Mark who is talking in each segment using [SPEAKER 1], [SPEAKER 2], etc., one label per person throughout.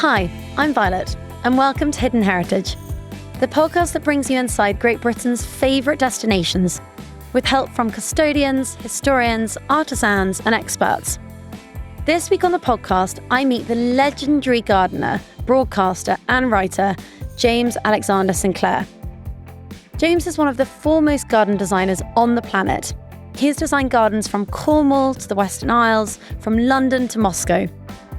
[SPEAKER 1] Hi, I'm Violet, and welcome to Hidden Heritage, the podcast that brings you inside Great Britain's favourite destinations, with help from custodians, historians, artisans, and experts. This week on the podcast, I meet the legendary gardener, broadcaster, and writer, James Alexander-Sinclair. James is one of the foremost garden designers on the planet. He has designed gardens from Cornwall to the Western Isles, from London to Moscow.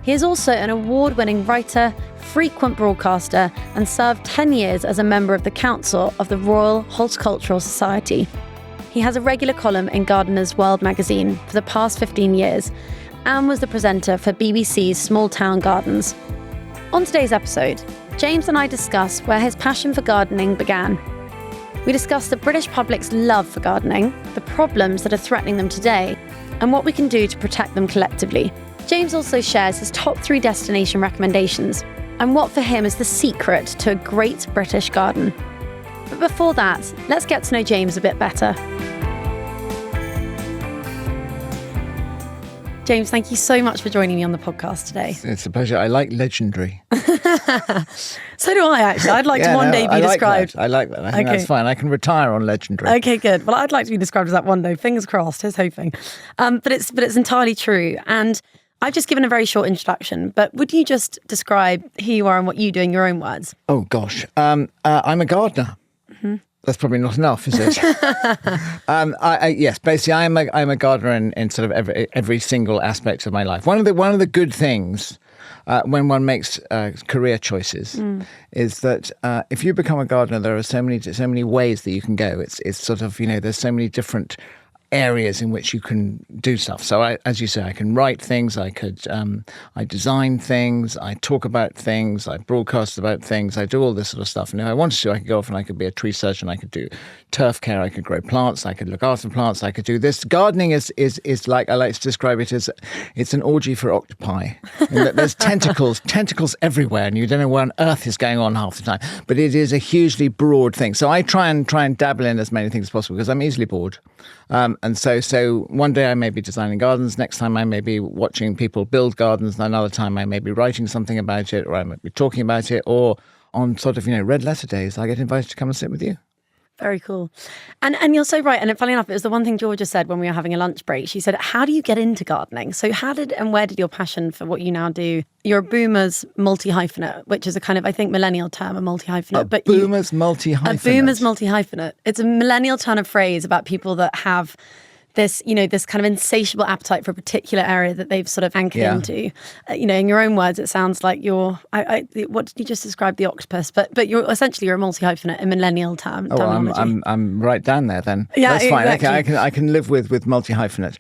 [SPEAKER 1] He is also an award-winning writer, frequent broadcaster, and served 10 years as a member of the Council of the Royal Horticultural Society. He has a regular column in Gardener's World magazine for the past 15 years and was the presenter for BBC's Small Town Gardens. On today's episode, James and I discuss where his passion for gardening began. We discuss the British public's love for gardening, the problems that are threatening them today, and what we can do to protect them collectively. James also shares his top 3 destination recommendations and what for him is the secret to a great British garden. But before that, let's get to know James a bit better. James, thank you so much for joining me on the podcast today.
[SPEAKER 2] It's a pleasure. I like legendary.
[SPEAKER 1] So do I, actually. I'd like to one day be described.
[SPEAKER 2] I like that. I think that's fine. I can retire on legendary.
[SPEAKER 1] Okay, good. Well, I'd like to be described as that one day. Fingers crossed. Here's hoping. But it's entirely true. And I've just given a very short introduction, but would you just describe who you are and what you do in your own words?
[SPEAKER 2] Oh, gosh. I'm a gardener. Mm-hmm. That's probably not enough, is it? Yes, basically, I'm a gardener in sort of every single aspect of my life. One of the good things when one makes career choices is that if you become a gardener, there are so many ways that you can go. It's sort of, there's so many different areas in which you can do stuff. So as you say, I can write things, I design things, I talk about things, I broadcast about things, I do all this sort of stuff. And if I wanted to, I could go off and I could be a tree surgeon, I could do turf care, I could grow plants, I could look after plants, I could do this. Gardening is like, I like to describe it as, it's an orgy for octopi. There's tentacles everywhere, and you don't know where on earth is going on half the time. But it is a hugely broad thing. So I try and dabble in as many things as possible because I'm easily bored. And so one day I may be designing gardens, next time I may be watching people build gardens, and another time I may be writing something about it, or I might be talking about it, or on sort of, red letter days, I get invited to come and sit with you.
[SPEAKER 1] Very cool. And you're so right. And funny enough, it was the one thing Georgia said when we were having a lunch break. She said, how do you get into gardening? So how did and where did your passion for what you now do? You're a boomer's multi-hyphenate, which is a kind of, I think, millennial term, a multi-hyphenate.
[SPEAKER 2] A boomer's
[SPEAKER 1] multi-hyphenate. It's a millennial turn of phrase about people that have this, this kind of insatiable appetite for a particular area that they've sort of anchored into. In your own words, it sounds like you're, what did you just describe, the octopus? But you're a multi-hyphenate, a millennial terminology.
[SPEAKER 2] I'm right down there then.
[SPEAKER 1] Yeah,
[SPEAKER 2] that's fine.
[SPEAKER 1] exactly.
[SPEAKER 2] Okay, I can live with multi-hyphenate.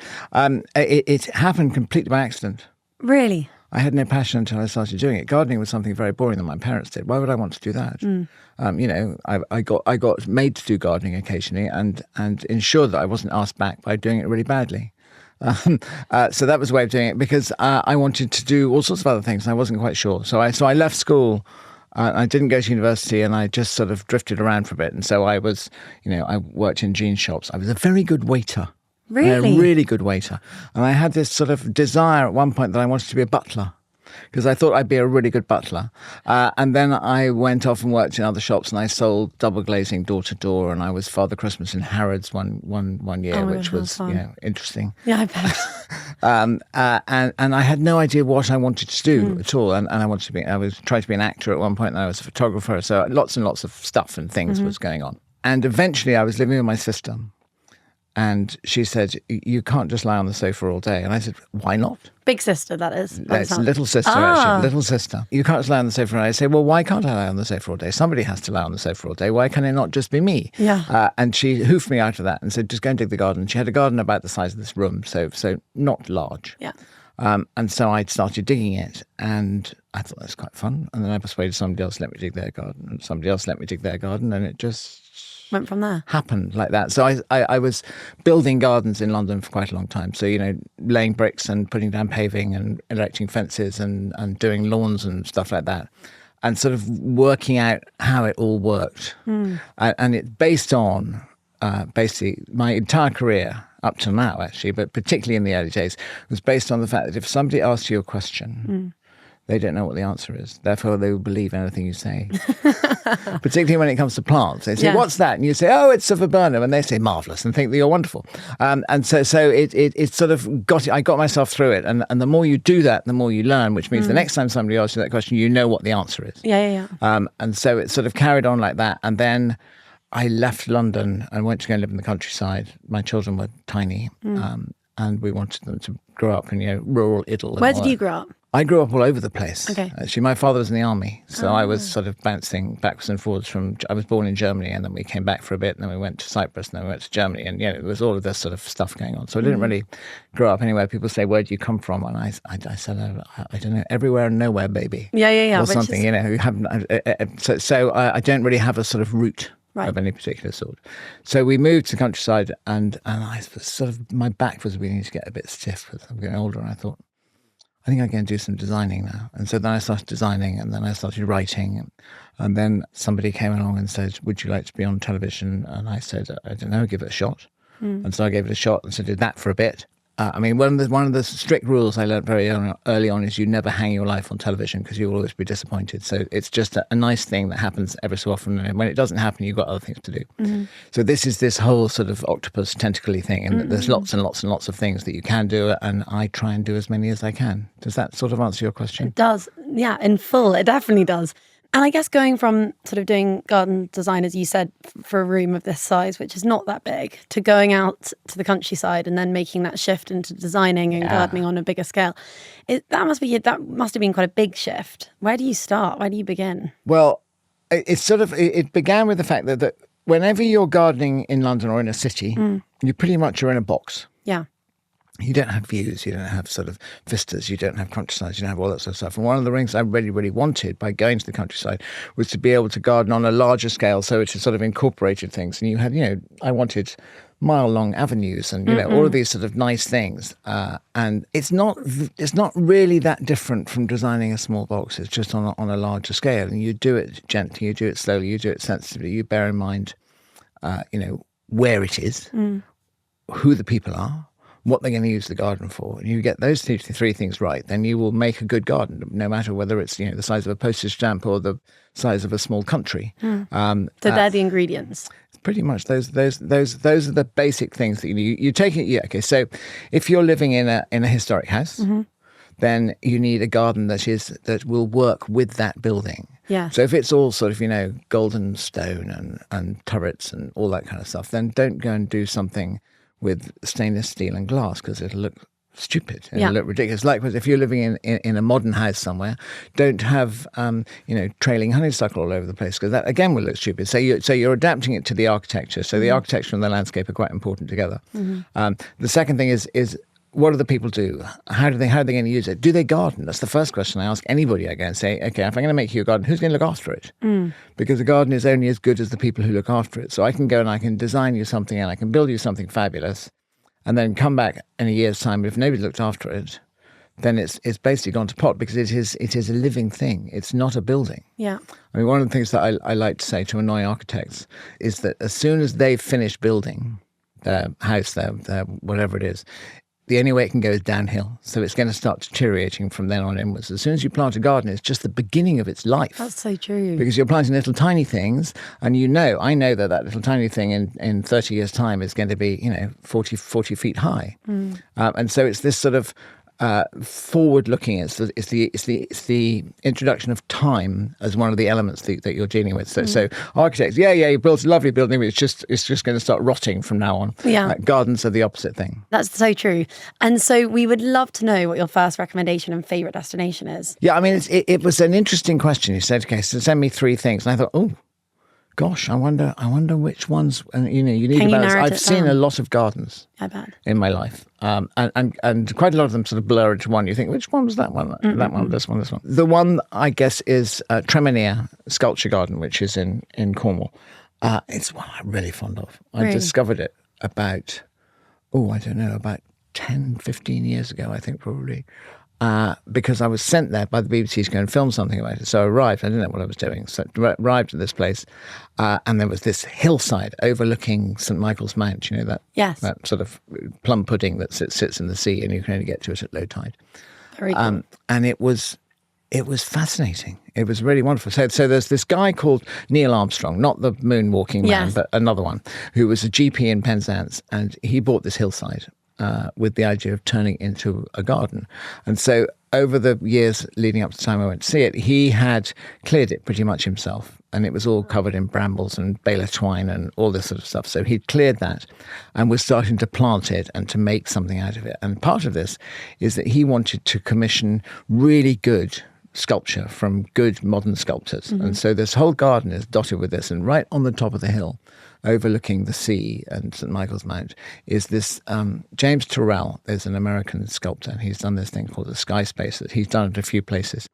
[SPEAKER 2] It happened completely by accident.
[SPEAKER 1] Really? I
[SPEAKER 2] had no passion until I started doing it. Gardening was something very boring that my parents did. Why would I want to do that? I got made to do gardening occasionally and ensured that I wasn't asked back by doing it really badly. So that was a way of doing it because I wanted to do all sorts of other things and I wasn't quite sure. So I left school. I didn't go to university and I just sort of drifted around for a bit. And so I was, I worked in jean shops. I was a very good waiter.
[SPEAKER 1] Really?
[SPEAKER 2] A really good waiter. And I had this sort of desire at one point that I wanted to be a butler because I thought I'd be a really good butler. And then I went off and worked in other shops and I sold double glazing door to door and I was Father Christmas in Harrods one year, which was interesting.
[SPEAKER 1] Yeah, I bet.
[SPEAKER 2] And I had no idea what I wanted to do at all. And I was trying to be an actor at one point and I was a photographer. So lots and lots of stuff and things was going on. And eventually I was living with my sister. And she said, you can't just lie on the sofa all day. And I said, why not?
[SPEAKER 1] Big sister, that is.
[SPEAKER 2] It's little sister, actually. Little sister. You can't just lie on the sofa all day. I say, well, why can't I lie on the sofa all day? Somebody has to lie on the sofa all day. Why can it not just be me?
[SPEAKER 1] Yeah.
[SPEAKER 2] And she hoofed me out of that and said, just go and dig the garden. She had a garden about the size of this room, so not large.
[SPEAKER 1] Yeah.
[SPEAKER 2] And so I started digging it. And I thought that was quite fun. And then I persuaded somebody else to let me dig their garden. And somebody else let me dig their garden. And it just
[SPEAKER 1] went from there.
[SPEAKER 2] Happened like that. So I was building gardens in London for quite a long time. So, laying bricks and putting down paving and erecting fences and doing lawns and stuff like that. And sort of working out how it all worked. And it's based on basically my entire career up to now, actually, but particularly in the early days, was based on the fact that if somebody asked you a question, they don't know what the answer is. Therefore, they will believe anything you say. Particularly when it comes to plants. They say, what's that? And you say, oh, it's a viburnum. And they say, marvellous, and think that you're wonderful. And so it sort of I got myself through it. And the more you do that, the more you learn, which means the next time somebody asks you that question, you know what the answer is.
[SPEAKER 1] Yeah.
[SPEAKER 2] And so it sort of carried on like that. And then I left London and went to go and live in the countryside. My children were tiny. And we wanted them to grow up in, rural Idle.
[SPEAKER 1] Where did you grow up?
[SPEAKER 2] I grew up all over the place.
[SPEAKER 1] Okay.
[SPEAKER 2] Actually, my father was in the army, so I was sort of bouncing backwards and forwards I was born in Germany, and then we came back for a bit, and then we went to Cyprus, and then we went to Germany, and it was all of this sort of stuff going on. So I didn't really grow up anywhere. People say, where do you come from? And I said, I don't know, everywhere and nowhere, baby.
[SPEAKER 1] Yeah.
[SPEAKER 2] Or something, you haven't. So I don't really have a sort of route. Right. Of any particular sort. So we moved to the countryside, and I was sort of, my back was beginning to get a bit stiff as I'm getting older, and I thought, I think I'm going to do some designing now. And so then I started designing, and then I started writing, and then somebody came along and said, would you like to be on television? And I said, I don't know, give it a shot. And so I gave it a shot, and so did that for a bit. One of the strict rules I learned very early on is you never hang your life on television because you will always be disappointed. So it's just a nice thing that happens every so often. And when it doesn't happen, you've got other things to do. So this is this whole sort of octopus tentacly thing. And there's lots and lots and lots of things that you can do. And I try and do as many as I can. Does that sort of answer your question?
[SPEAKER 1] It does. Yeah, in full. It definitely does. And I guess going from sort of doing garden design, as you said, for a room of this size, which is not that big, to going out to the countryside and then making that shift into designing and gardening on a bigger scale, that must have been quite a big shift. Where do you start? Where do you begin?
[SPEAKER 2] Well, it began with the fact that whenever you're gardening in London or in a city, you pretty much are in a box.
[SPEAKER 1] Yeah.
[SPEAKER 2] You don't have views, you don't have sort of vistas, you don't have countryside, you don't have all that sort of stuff. And one of the things I really, really wanted by going to the countryside was to be able to garden on a larger scale, so it sort of incorporated things. And you had, I wanted mile-long avenues and, all of these sort of nice things. And it's not really that different from designing a small box. It's just on a larger scale. And you do it gently, you do it slowly, you do it sensitively. You bear in mind, where it is, who the people are, what they're going to use the garden for. And you get those three things right, then you will make a good garden, no matter whether it's the size of a postage stamp or the size of a small country.
[SPEAKER 1] So they're the ingredients.
[SPEAKER 2] Pretty much those are the basic things that you take it. Yeah, okay. So if you're living in a historic house, then you need a garden that will work with that building.
[SPEAKER 1] Yeah.
[SPEAKER 2] So if it's all sort of golden stone and turrets and all that kind of stuff, then don't go and do something with stainless steel and glass because it'll look stupid. It'll look ridiculous. Likewise, if you're living in a modern house somewhere, don't have trailing honeysuckle all over the place because that again will look stupid. So you're adapting it to the architecture. So the architecture and the landscape are quite important together. The second thing is what do the people do? How are they going to use it? Do they garden? That's the first question I ask anybody. I go and say, okay, if I'm going to make you a garden, who's going to look after it? Because a garden is only as good as the people who look after it. So I can go and I can design you something and I can build you something fabulous and then come back in a year's time. If nobody looked after it, then it's basically gone to pot because it is a living thing. It's not a building.
[SPEAKER 1] Yeah.
[SPEAKER 2] I mean, one of the things that I like to say to annoy architects is that as soon as they've finished building their house, their whatever it is, the only way it can go is downhill. So it's going to start deteriorating from then on inwards. As soon as you plant a garden, it's just the beginning of its life.
[SPEAKER 1] That's so true.
[SPEAKER 2] Because you're planting little tiny things, and I know that little tiny thing in 30 years' time is going to be, 40 feet high. And so it's this sort of forward-looking. It's the introduction of time as one of the elements that you're dealing with. So architects, you built a lovely building, but it's just going to start rotting from now on.
[SPEAKER 1] Yeah.
[SPEAKER 2] Gardens are the opposite thing.
[SPEAKER 1] That's so true. And so we would love to know what your first recommendation and favourite destination is.
[SPEAKER 2] Yeah, I mean, it was an interesting question. You said, okay, so send me 3 things. And I thought, oh, gosh, I wonder which ones. And you need
[SPEAKER 1] Can
[SPEAKER 2] to
[SPEAKER 1] you
[SPEAKER 2] balance.
[SPEAKER 1] narrow
[SPEAKER 2] I've
[SPEAKER 1] it
[SPEAKER 2] seen
[SPEAKER 1] down?
[SPEAKER 2] a lot of gardens.
[SPEAKER 1] I bet.
[SPEAKER 2] In my life, and quite a lot of them sort of blur into one. You think, which one was that one? That one, this one. The one I guess is Tremenier Sculpture Garden, which is in Cornwall. It's one I'm really fond of. I discovered it about 10, 15 years ago, I think probably. Because I was sent there by the BBC to go and film something about it. So I arrived, I didn't know what I was doing. So I arrived at this place, and there was this hillside overlooking St. Michael's Mount, that sort of plum pudding that sits in the sea, and you can only get to it at low tide.
[SPEAKER 1] Very cool.
[SPEAKER 2] And it was it was fascinating. It was really wonderful. So there's this guy called Neil Armstrong, not the moonwalking man,
[SPEAKER 1] Yes.
[SPEAKER 2] but another one, who was a GP in Penzance, and he bought this hillside with the idea of turning it into a garden. And so over the years leading up to the time I went to see it, he had cleared it pretty much himself. And it was all covered in brambles and bale of twine and all this sort of stuff. So he'd cleared that and was starting to plant it and to make something out of it. And part of this is that he wanted to commission really good sculpture from good modern sculptors. And so this whole garden is dotted with this. And right on the top of the hill, overlooking the sea and St. Michael's Mount, is this James Turrell. There's an American sculptor. He's done this thing called the Sky Space that he's done at a few places.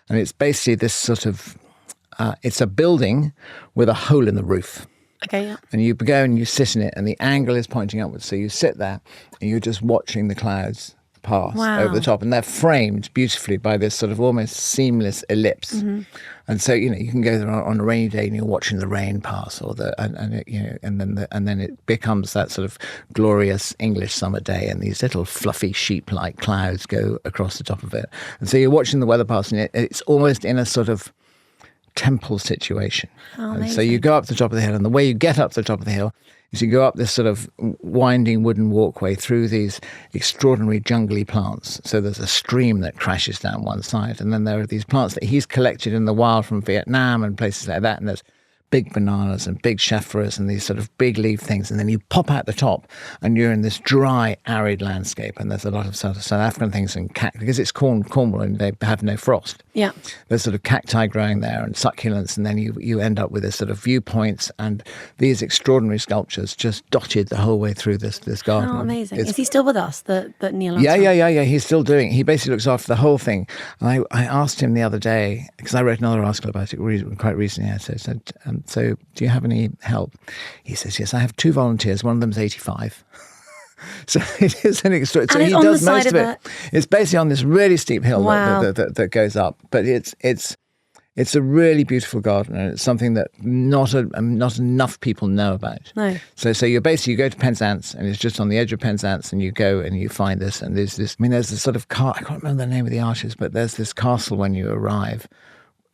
[SPEAKER 2] And it's basically this sort of, it's a building with a hole in the roof.
[SPEAKER 1] Okay, yeah.
[SPEAKER 2] And you go and you sit in it and the angle is pointing upwards. So you sit there and you're just watching the clouds pass over the top, and they're framed beautifully by this sort of almost seamless ellipse. And so you can go there on a rainy day and you're watching the rain pass, or and then it becomes that sort of glorious English summer day, and these little fluffy sheep-like clouds go across the top of it. And so you're watching the weather pass, and it's almost in a sort of temple situation. And so you go up the top of the hill, and the way you get up to the top of the hill is you go up this sort of winding wooden walkway through these extraordinary jungly plants. So there's a stream that crashes down one side, and then there are these plants that he's collected in the wild from Vietnam and places like that, and there's big bananas and big chafras and these sort of big leaf things. And then you pop out the top and you're in this dry, arid landscape. And there's a lot of South African things and because it's Cornwall and they have no frost.
[SPEAKER 1] Yeah.
[SPEAKER 2] There's sort of cacti growing there and succulents. And then you end up with this sort of viewpoints and these extraordinary sculptures just dotted the whole way through this garden.
[SPEAKER 1] Oh, amazing. Is he still with us, the Neil Armstrong?
[SPEAKER 2] Yeah. He's still doing it. He basically looks after the whole thing. And I asked him the other day, because I wrote another article about it quite recently. I said, so do you have any help? He says, yes, I have 2 volunteers. One of them's 85. So it is an extra. So he does most of it. It's basically on this really steep hill that goes up. But it's a really beautiful garden, and it's something that not enough people know about.
[SPEAKER 1] No.
[SPEAKER 2] So you go to Penzance, and it's just on the edge of Penzance, and you go and you find this, and there's this. I mean, there's this sort of I can't remember the name of the arches, but there's this castle when you arrive,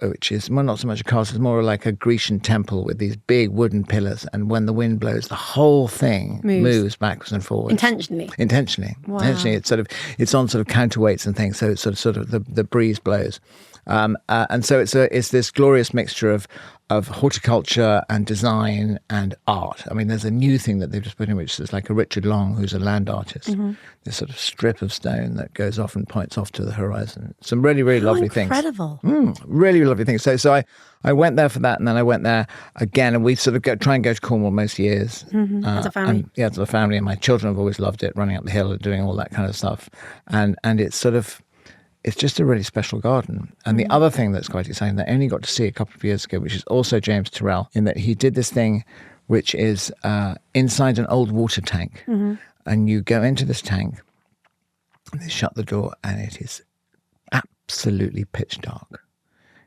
[SPEAKER 2] which is not so much a castle, it's more like a Grecian temple with these big wooden pillars. And when the wind blows, the whole thing moves backwards and forwards.
[SPEAKER 1] Intentionally.
[SPEAKER 2] Wow. Intentionally. It's on sort of counterweights and things. So it's sort of the breeze blows. And so it's this glorious mixture of horticulture and design and art. I mean, there's a new thing that they've just put in, which is like a Richard Long, who's a land artist. Mm-hmm. This sort of strip of stone that goes off and points off to the horizon. Some really, really lovely things.
[SPEAKER 1] Incredible.
[SPEAKER 2] Really lovely things. So I went there for that, and then I went there again, and we sort of try and go to Cornwall most years.
[SPEAKER 1] Mm-hmm. As a family.
[SPEAKER 2] As a family, and my children have always loved it, running up the hill and doing all that kind of stuff. And it's sort of... It's just a really special garden. And the other thing that's quite exciting that I only got to see a couple of years ago, which is also James Turrell, in that he did this thing which is inside an old water tank. Mm-hmm. And you go into this tank, and they shut the door, and it is absolutely pitch dark.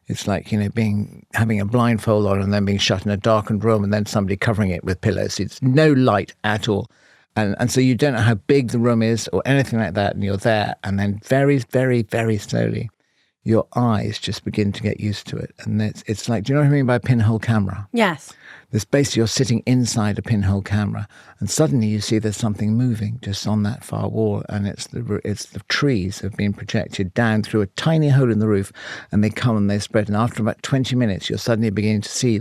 [SPEAKER 2] It's like, having a blindfold on and then being shut in a darkened room and then somebody covering it with pillows. It's no light at all. And so you don't know how big the room is or anything like that, and you're there, and then very, very, very slowly, your eyes just begin to get used to it. And it's like, do you know what I mean by a pinhole camera?
[SPEAKER 1] Yes.
[SPEAKER 2] This basically, you're sitting inside a pinhole camera, and suddenly you see there's something moving just on that far wall, and it's the trees have been projected down through a tiny hole in the roof, and they come and they spread. And after about 20 minutes, you're suddenly beginning to see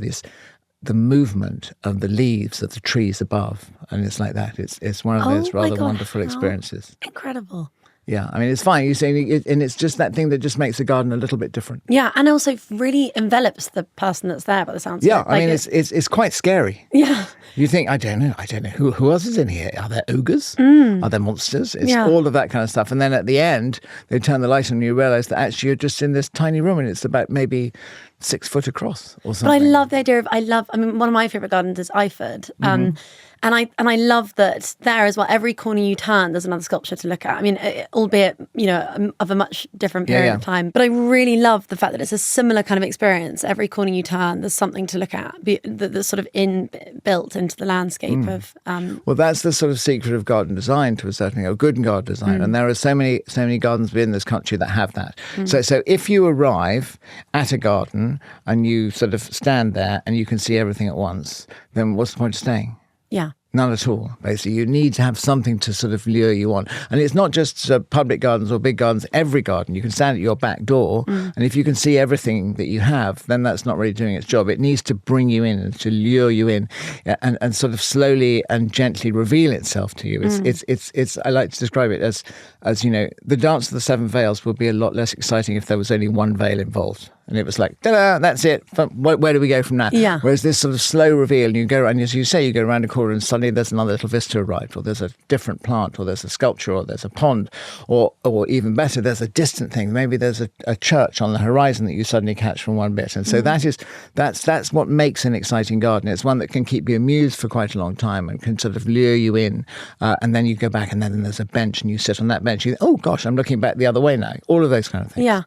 [SPEAKER 2] the movement of the leaves of the trees above, and it's like that. It's one of those rather wonderful experiences.
[SPEAKER 1] Incredible.
[SPEAKER 2] Yeah, I mean, it's fine. You say, and it's just that thing that just makes the garden a little bit different.
[SPEAKER 1] Yeah, and also really envelops the person that's there. By the sounds of it.
[SPEAKER 2] Yeah, I mean, it's quite scary.
[SPEAKER 1] Yeah,
[SPEAKER 2] you think, I don't know who else is in here. Are there ogres? Are there monsters? It's all of that kind of stuff. And then at the end, they turn the light on, and you realise that actually you're just in this tiny room, and it's about maybe 6 foot across or
[SPEAKER 1] But
[SPEAKER 2] something.
[SPEAKER 1] I love the idea of, I mean, one of my favourite gardens is Iford. And I love that there as well, every corner you turn, there's another sculpture to look at. I mean, albeit, of a much different period of time. But I really love the fact that it's a similar kind of experience. Every corner you turn, there's something to look at that's sort of built into the landscape of...
[SPEAKER 2] Well, that's the sort of secret of garden design to a certain extent, or good garden design. And there are so many gardens within this country that have that. So if you arrive at a garden and you sort of stand there and you can see everything at once, then what's the point of staying?
[SPEAKER 1] Yeah.
[SPEAKER 2] None at all, basically. You need to have something to sort of lure you on. And it's not just public gardens or big gardens, every garden. You can stand at your back door, and if you can see everything that you have, then that's not really doing its job. It needs to bring you in and to lure you in and sort of slowly and gently reveal itself to you. It's I like to describe it as the Dance of the Seven Veils would be a lot less exciting if there was only one veil involved. And it was like, ta-da, that's it. Where do we go from that?
[SPEAKER 1] Yeah.
[SPEAKER 2] Whereas this sort of slow reveal, and you go, and as you say, you go around a corner and suddenly there's another little vista arrived, or there's a different plant, or there's a sculpture, or there's a pond, or even better, there's a distant thing. Maybe there's a church on the horizon that you suddenly catch from one bit. And so that's what makes an exciting garden. It's one that can keep you amused for quite a long time and can sort of lure you in. And then you go back, and then there's a bench, and you sit on that bench. You think, oh gosh, I'm looking back the other way now. All of those kind of things.
[SPEAKER 1] Yeah.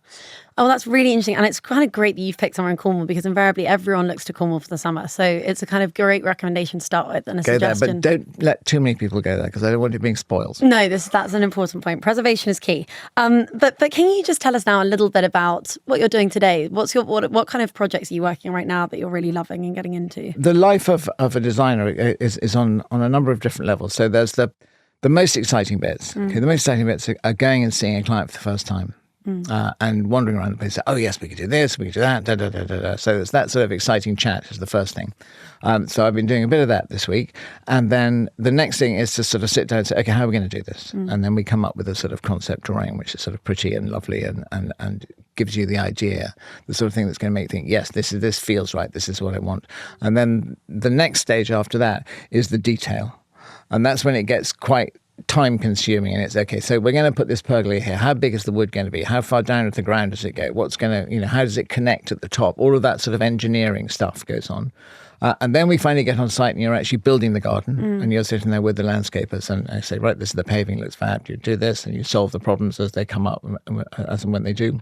[SPEAKER 1] Oh, that's really interesting. And it's kind of great that you've picked somewhere in Cornwall, because invariably everyone looks to Cornwall for the summer. So it's a kind of great recommendation to start with and a
[SPEAKER 2] Go there,
[SPEAKER 1] suggestion.
[SPEAKER 2] but don't let too many people go there, because I don't want you being spoiled.
[SPEAKER 1] No, that's an important point. Preservation is key. But can you just tell us now a little bit about what you're doing today? What kind of projects are you working on right now that you're really loving and getting into?
[SPEAKER 2] The life of a designer is on a number of different levels. So there's the most exciting bits. Okay, the most exciting bits are going and seeing a client for the first time. And wandering around the place, oh yes, we could do this, we could do that, da da da da da. So it's that sort of exciting chat is the first thing. So I've been doing a bit of that this week, and then the next thing is to sort of sit down and say, okay, how are we going to do this? And then we come up with a sort of concept drawing, which is sort of pretty and lovely, and gives you the idea, the sort of thing that's going to make you think, yes, this feels right, this is what I want. And then the next stage after that is the detail, and that's when it gets quite time consuming, and it's okay, so we're going to put this pergola here. How big is the wood going to be? How far down to the ground does it go? What's going to, how does it connect at the top? All of that sort of engineering stuff goes on. And then we finally get on site and you're actually building the garden, and you're sitting there with the landscapers, and I say, right, this is the paving, looks fab. You do this and you solve the problems as they come up, as and when they do.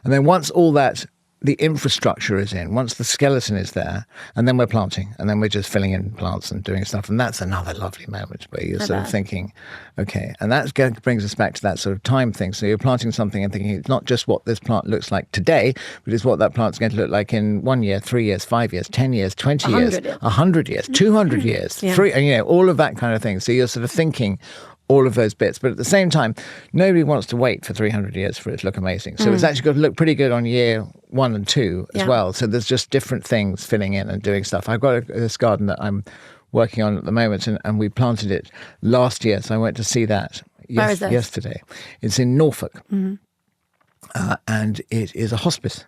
[SPEAKER 2] And then once all that, the infrastructure is in, once the skeleton is there, and then we're planting, and then we're just filling in plants and doing stuff. And that's another lovely moment where you're sort of thinking, okay, and that brings us back to that sort of time thing. So you're planting something and thinking it's not just what this plant looks like today, but it's what that plant's going to look like in 1 year, 3 years, 5 years, 10 years, 20 years, 100 years, 200 years, all of that kind of thing. So you're sort of thinking all of those bits. But at the same time, nobody wants to wait for 300 years for it to look amazing. So it's actually got to look pretty good on year 1 and 2 as well. So there's just different things filling in and doing stuff. I've got this garden that I'm working on at the moment, and we planted it last year. So I went to see that yesterday. It's in Norfolk. And it is a hospice.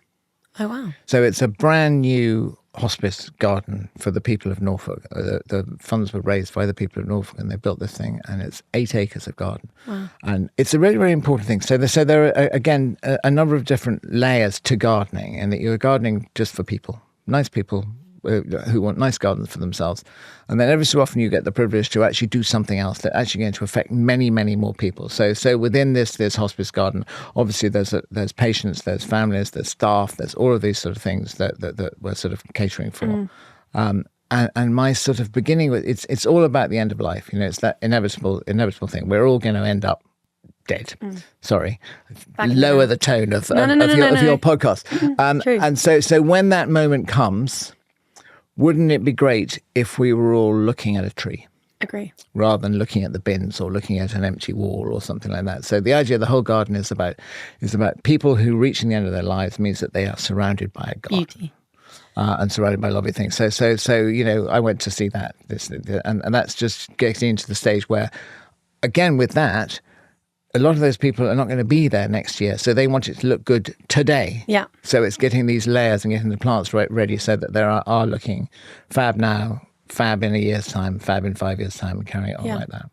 [SPEAKER 1] Oh, wow.
[SPEAKER 2] So it's a brand new hospice garden for the people of Norfolk. The funds were raised by the people of Norfolk, and they built this thing, and it's 8 acres of garden. Wow. And it's a really, really important thing. So there are, again, a number of different layers to gardening, and that you're gardening just for people, nice people who want nice gardens for themselves. And then every so often you get the privilege to actually do something else that's actually going to affect many, many more people. So within this hospice garden, obviously there's patients, there's families, there's staff, there's all of these sort of things that we're sort of catering for. And my sort of beginning with it's all about the end of life. It's that inevitable thing. We're all going to end up dead. Sorry, lower the tone of your podcast. And so when that moment comes, wouldn't it be great if we were all looking at a tree?
[SPEAKER 1] Agree.
[SPEAKER 2] Rather than looking at the bins or looking at an empty wall or something like that. So the idea of the whole garden is about people who reaching the end of their lives means that they are surrounded by a garden. Beauty. And surrounded by lovely things. So I went to see that. And that's just getting into the stage where, again, with that, a lot of those people are not going to be there next year, so they want it to look good today. Yeah. So it's getting these layers and getting the plants ready so that they are looking fab now, fab in a year's time, fab in 5 years' time, and carrying it on like that.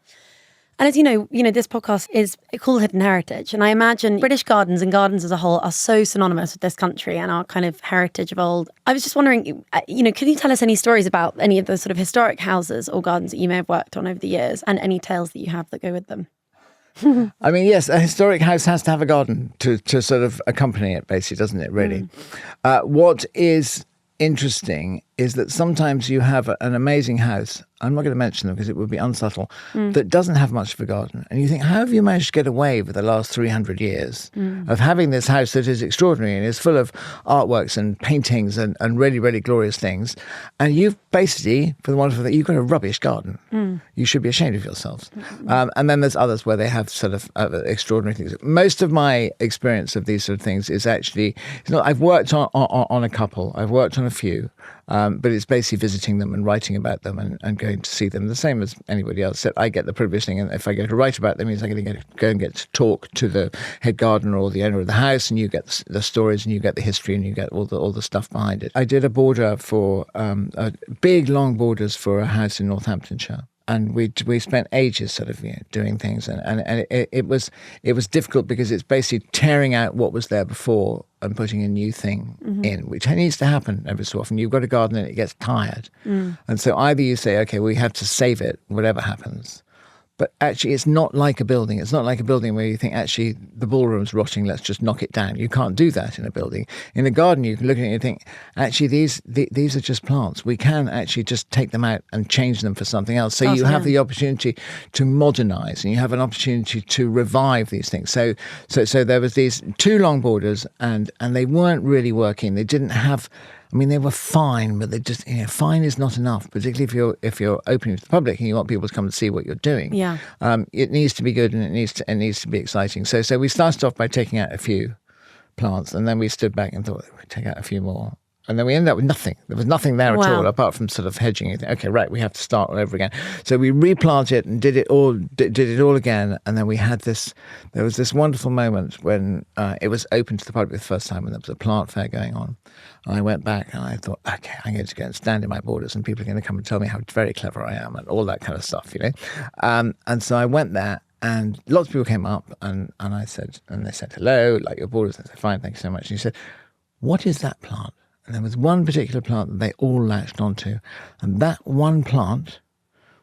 [SPEAKER 1] And as you know, this podcast is called Hidden Heritage. And I imagine British gardens and gardens as a whole are so synonymous with this country and our kind of heritage of old. I was just wondering, could you tell us any stories about any of the sort of historic houses or gardens that you may have worked on over the years, and any tales that you have that go with them?
[SPEAKER 2] I mean, yes, a historic house has to have a garden to sort of accompany it, basically, doesn't it, really? What is interesting is that sometimes you have an amazing house, I'm not going to mention them because it would be unsubtle, that doesn't have much of a garden. And you think, how have you managed to get away with the last 300 years of having this house that is extraordinary and is full of artworks and paintings and really, really glorious things? And you've basically, for the wonderful thing, you've got a rubbish garden. You should be ashamed of yourselves. And then there's others where they have sort of extraordinary things. Most of my experience of these sort of things is actually, I've worked on a couple, I've worked on a few. But it's basically visiting them and writing about them and going to see them, the same as anybody else. So I get the privilege thing, and if I go to write about them, it means I'm going to go and get to talk to the head gardener or the owner of the house, and you get the stories, and you get the history, and you get all the stuff behind it. I did a border for big, long borders for a house in Northamptonshire. And we spent ages sort of doing things, and it was difficult because it's basically tearing out what was there before and putting a new thing in, which needs to happen every so often. You've got a garden and it gets tired, and so either you say, okay, we have to save it, whatever happens. But actually, it's not like a building. It's not like a building where you think, actually, the ballroom's rotting, let's just knock it down. You can't do that in a building. In a garden, you can look at it and think, actually, these are just plants. We can actually just take them out and change them for something else. So you have the opportunity to modernize, and you have an opportunity to revive these things. So there was these 2 long borders, and they weren't really working. They didn't have... I mean, they were fine, but they just, fine is not enough, particularly if you're opening to the public and you want people to come and see what you're doing. Yeah. It needs to be good, and it needs to be exciting. So we started off by taking out a few plants, and then we stood back and thought, we'd take out a few more. And then we ended up with nothing. There was nothing there at all, apart from sort of hedging. You think, okay, right, we have to start all over again. So we replanted it and did it all again. And then we had this. There was this wonderful moment when it was open to the public the first time, and there was a plant fair going on. And I went back and I thought, okay, I'm going to go and stand in my borders, and people are going to come and tell me how very clever I am and all that kind of stuff, And so I went there. And lots of people came up, and I said, and they said, hello, like your borders. I said, fine, thank you so much. And he said, what is that plant? And there was one particular plant that they all latched onto. And that one plant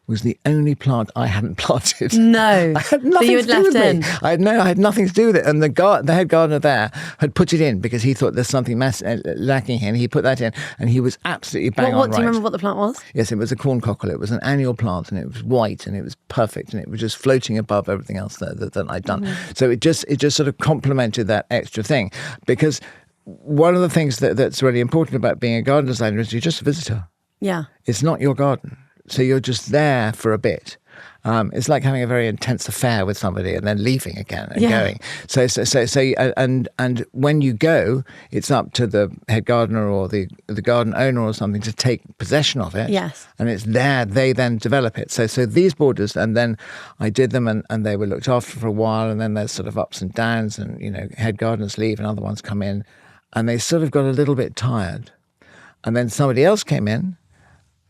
[SPEAKER 2] was the only plant I hadn't planted. No. I had nothing to do with it. I had nothing to do with it. And the head gardener there had put it in because he thought there's something lacking here. And he put that in, and he was absolutely bang on right.
[SPEAKER 1] Do you remember what the plant was?
[SPEAKER 2] Yes, it was a corncockle. It was an annual plant, and it was white, and it was perfect, and it was just floating above everything else that I'd done. So it just sort of complemented that extra thing, because one of the things that's really important about being a garden designer is you're just a visitor. Yeah. It's not your garden. So you're just there for a bit. It's like having a very intense affair with somebody and then leaving again and going. So and when you go, it's up to the head gardener or the garden owner or something to take possession of it. Yes. And it's there, they then develop it. So these borders, and then I did them, and they were looked after for a while, and then there's sort of ups and downs, and head gardeners leave and other ones come in, and they sort of got a little bit tired. And then somebody else came in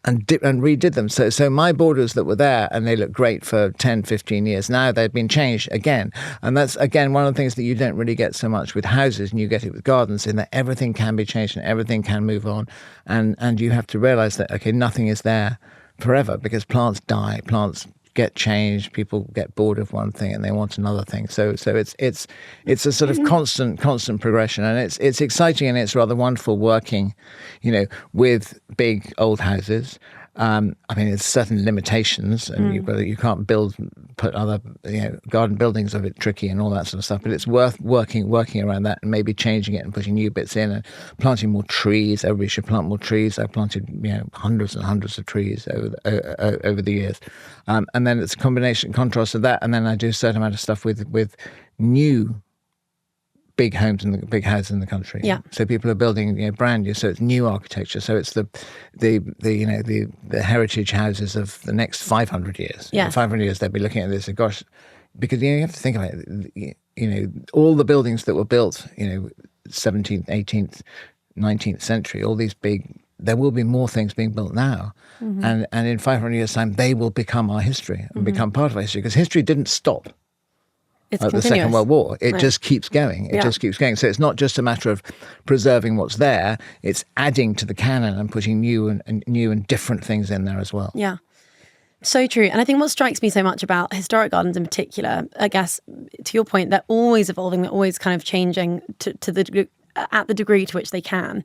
[SPEAKER 2] and redid them. So my borders that were there, and they looked great for 10, 15 years, now they've been changed again. And that's, again, one of the things that you don't really get so much with houses, and you get it with gardens, in that everything can be changed and everything can move on. And you have to realize that, okay, nothing is there forever, because plants die, plants get changed, people get bored of one thing and they want another thing. So it's a sort of constant progression, and it's exciting, and it's rather wonderful working, with big old houses. I mean, there's certain limitations, and you can't put other garden buildings, a bit tricky and all that sort of stuff. But it's worth working around that, and maybe changing it and putting new bits in, and planting more trees. Everybody should plant more trees. I've planted hundreds and hundreds of trees over the years, and then it's a contrast of that. And then I do a certain amount of stuff with new big homes and the big houses in the country. Yeah. So people are building brand new. So it's new architecture. So it's the heritage houses of the next 500 years. Yeah. In 500 years they'll be looking at this and gosh, because you have to think about it. All the buildings that were built, 17th, 18th, 19th century, all these big there will be more things being built now. And in 500 years' time, they will become our history and become part of our history, because history didn't stop
[SPEAKER 1] It's
[SPEAKER 2] at the
[SPEAKER 1] continuous.
[SPEAKER 2] Second World War. It just keeps going. It just keeps going. So it's not just a matter of preserving what's there, it's adding to the canon and putting new and different things in there as well.
[SPEAKER 1] Yeah. So true. And I think what strikes me so much about historic gardens in particular, I guess, to your point, they're always evolving, they're always kind of changing at the degree to which they can.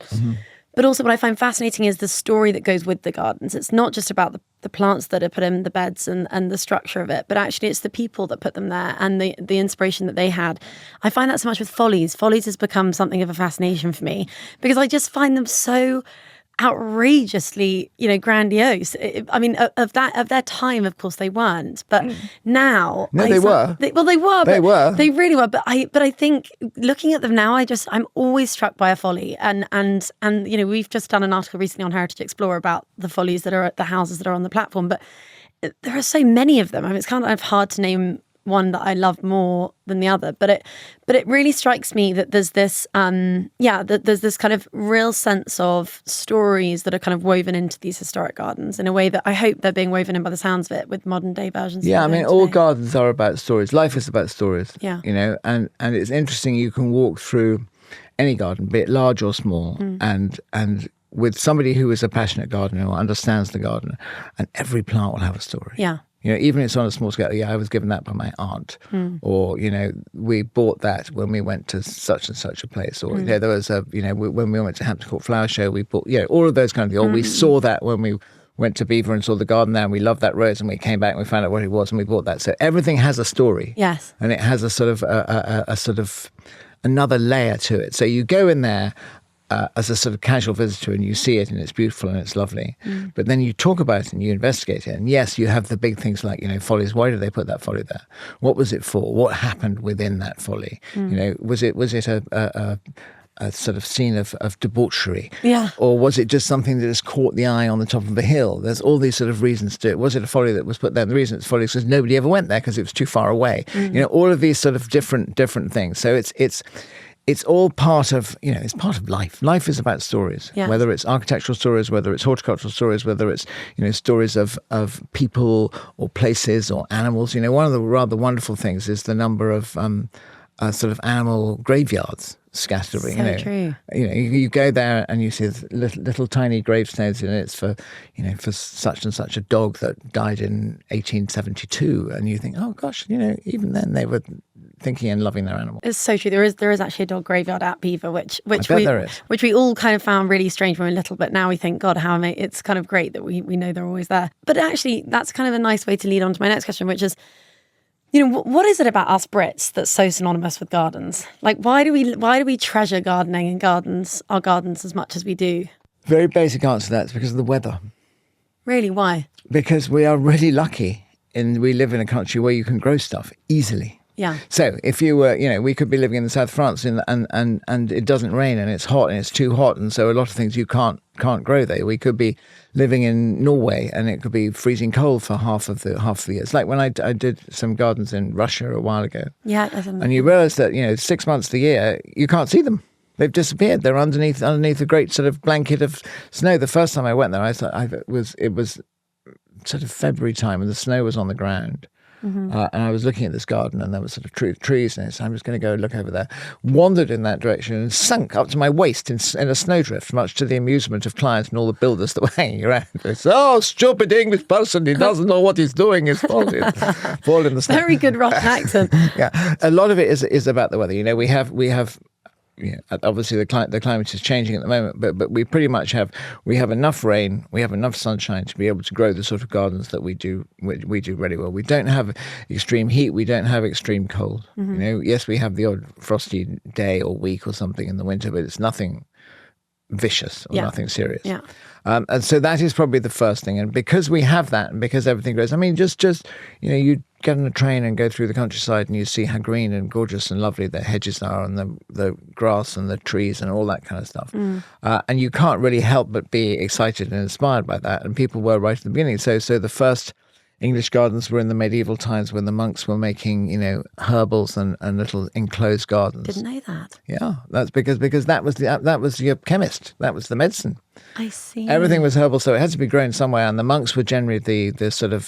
[SPEAKER 1] But also what I find fascinating is the story that goes with the gardens. It's not just about the plants that are put in the beds and the structure of it, but actually it's the people that put them there and the inspiration that they had. I find that so much with follies. Follies has become something of a fascination for me because I just find them so outrageously, grandiose. I mean, of their time, of course, they weren't. But now,
[SPEAKER 2] they were.
[SPEAKER 1] They were. They really were. But I think looking at them now, I'm always struck by a folly. And we've just done an article recently on Heritage Explorer about the follies that are at the houses that are on the platform. But there are so many of them. I mean, it's kind of hard to name one that I love more than the other, but it really strikes me that there's this that there's this kind of real sense of stories that are kind of woven into these historic gardens in a way that I hope they're being woven in by the sounds of it with modern day versions.
[SPEAKER 2] Yeah, I mean, all gardens are about stories. Life is about stories.
[SPEAKER 1] Yeah,
[SPEAKER 2] and it's interesting. You can walk through any garden, be it large or small, and with somebody who is a passionate gardener who understands the garden, and every plant will have a story.
[SPEAKER 1] Yeah.
[SPEAKER 2] Even if it's on a small scale, I was given that by my aunt, or, we bought that when we went to such and such a place, or, there was when we went to Hampton Court Flower Show, we bought, all of those kind of things, or we saw that when we went to Beaver and saw the garden there, and we loved that rose, and we came back and we found out what it was, and we bought that. So everything has a story.
[SPEAKER 1] Yes.
[SPEAKER 2] And it has a sort of another layer to it. So you go in there as a sort of casual visitor and you see it and it's beautiful and it's lovely. But then you talk about it and you investigate it. And yes, you have the big things like, follies. Why did they put that folly there? What was it for? What happened within that folly? Was it a sort of scene of debauchery?
[SPEAKER 1] Yeah.
[SPEAKER 2] Or was it just something that has caught the eye on the top of a hill? There's all these sort of reasons to it. Was it a folly that was put there? And the reason it's folly is because nobody ever went there because it was too far away. All of these sort of different things. So it's all part of, it's part of life. Life is about stories, whether it's architectural stories, whether it's horticultural stories, whether it's, stories of people or places or animals. One of the rather wonderful things is the number of sort of animal graveyards scattered.
[SPEAKER 1] So true.
[SPEAKER 2] You go there and you see little tiny gravestones and it's for such and such a dog that died in 1872, and you think, oh gosh, even then they were thinking and loving their animal.
[SPEAKER 1] It's so true. There is actually a dog graveyard at Beaver, which we all kind of found really strange when we were little, but now we think, God, it's kind of great that we know they're always there. But actually, that's kind of a nice way to lead on to my next question, which is, what is it about us Brits that's so synonymous with gardens? Like, why do we treasure gardening and our gardens as much as we do?
[SPEAKER 2] Very basic answer to that is because of the weather.
[SPEAKER 1] Really, why?
[SPEAKER 2] Because we are really lucky we live in a country where you can grow stuff easily.
[SPEAKER 1] Yeah.
[SPEAKER 2] So if you were, we could be living in the south of France and it doesn't rain and it's hot and it's too hot, and so a lot of things you can't grow there. We could be living in Norway and it could be freezing cold for half of the year. It's like when I did some gardens in Russia a while ago.
[SPEAKER 1] Yeah.
[SPEAKER 2] And you realise that 6 months of the year you can't see them. They've disappeared. They're underneath a great sort of blanket of snow. The first time I went there, it was sort of February time and the snow was on the ground. And I was looking at this garden and there was sort of trees in it, so I'm just going to go look over there. Wandered in that direction and sunk up to my waist in a snowdrift, much to the amusement of clients and all the builders that were hanging around. They said, "Oh, stupid English person, he doesn't know what he's doing, he's falling in the snow."
[SPEAKER 1] Very good Russian accent.
[SPEAKER 2] Yeah, a lot of it is about the weather. We have obviously the climate is changing at the moment, but we pretty much have enough rain, we have enough sunshine to be able to grow the sort of gardens that we do really well. We don't have extreme heat, we don't have extreme cold. Yes, we have the odd frosty day or week or something in the winter, but it's nothing vicious or nothing serious.
[SPEAKER 1] Yeah.
[SPEAKER 2] And so that is probably the first thing. And because we have that and because everything grows, I mean, just you get on a train and go through the countryside and you see how green and gorgeous and lovely the hedges are and the grass and the trees and all that kind of stuff. And you can't really help but be excited and inspired by that. And people were right at the beginning. So the first English gardens were in the medieval times when the monks were making, herbals and little enclosed gardens.
[SPEAKER 1] Didn't know that.
[SPEAKER 2] Yeah, that's because that was your chemist. That was the medicine.
[SPEAKER 1] I see.
[SPEAKER 2] Everything was herbal, so it had to be grown somewhere. And the monks were generally the sort of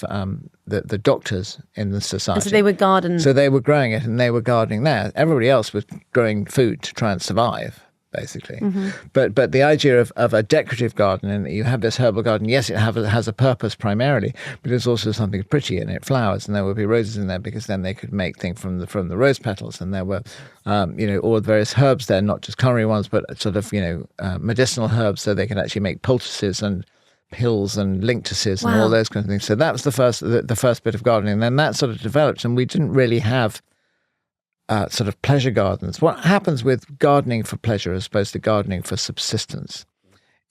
[SPEAKER 2] the doctors in the society.
[SPEAKER 1] And so they would garden.
[SPEAKER 2] So they were growing it, and they were gardening there. Everybody else was growing food to try and survive, basically.
[SPEAKER 1] Mm-hmm.
[SPEAKER 2] But the idea of a decorative garden, and you have this herbal garden, yes, it has a purpose primarily, but there's also something pretty in it, flowers, and there would be roses in there because then they could make things from the rose petals, and there were, all the various herbs there, not just culinary ones, but sort of, medicinal herbs, so they could actually make poultices and pills and linctuses and all those kinds of things. So that was the first bit of gardening, and then that sort of developed, and we didn't really have sort of pleasure gardens. What happens with gardening for pleasure as opposed to gardening for subsistence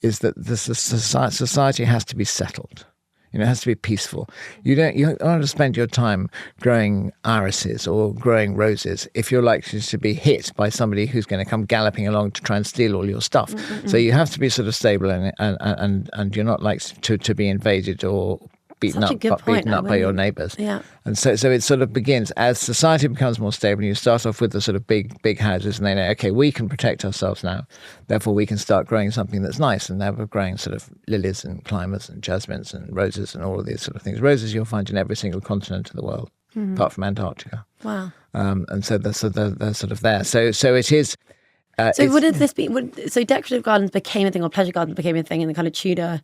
[SPEAKER 2] is that the society has to be settled. It has to be peaceful. You don't want to spend your time growing irises or growing roses if you're likely to be hit by somebody who's going to come galloping along to try and steal all your stuff. Mm-mm. So you have to be sort of stable and you're not likely to be invaded or beaten up by your neighbours.
[SPEAKER 1] Yeah.
[SPEAKER 2] And so it sort of begins as society becomes more stable. You start off with the sort of big houses, and they know, okay, we can protect ourselves now. Therefore, we can start growing something that's nice. And now we're growing sort of lilies and climbers and jasmines and roses and all of these sort of things. Roses you'll find in every single continent of the world, apart from Antarctica.
[SPEAKER 1] Wow.
[SPEAKER 2] And so they're sort of there. So it is.
[SPEAKER 1] So would this be? So decorative gardens became a thing, or pleasure gardens became a thing in the kind of Tudor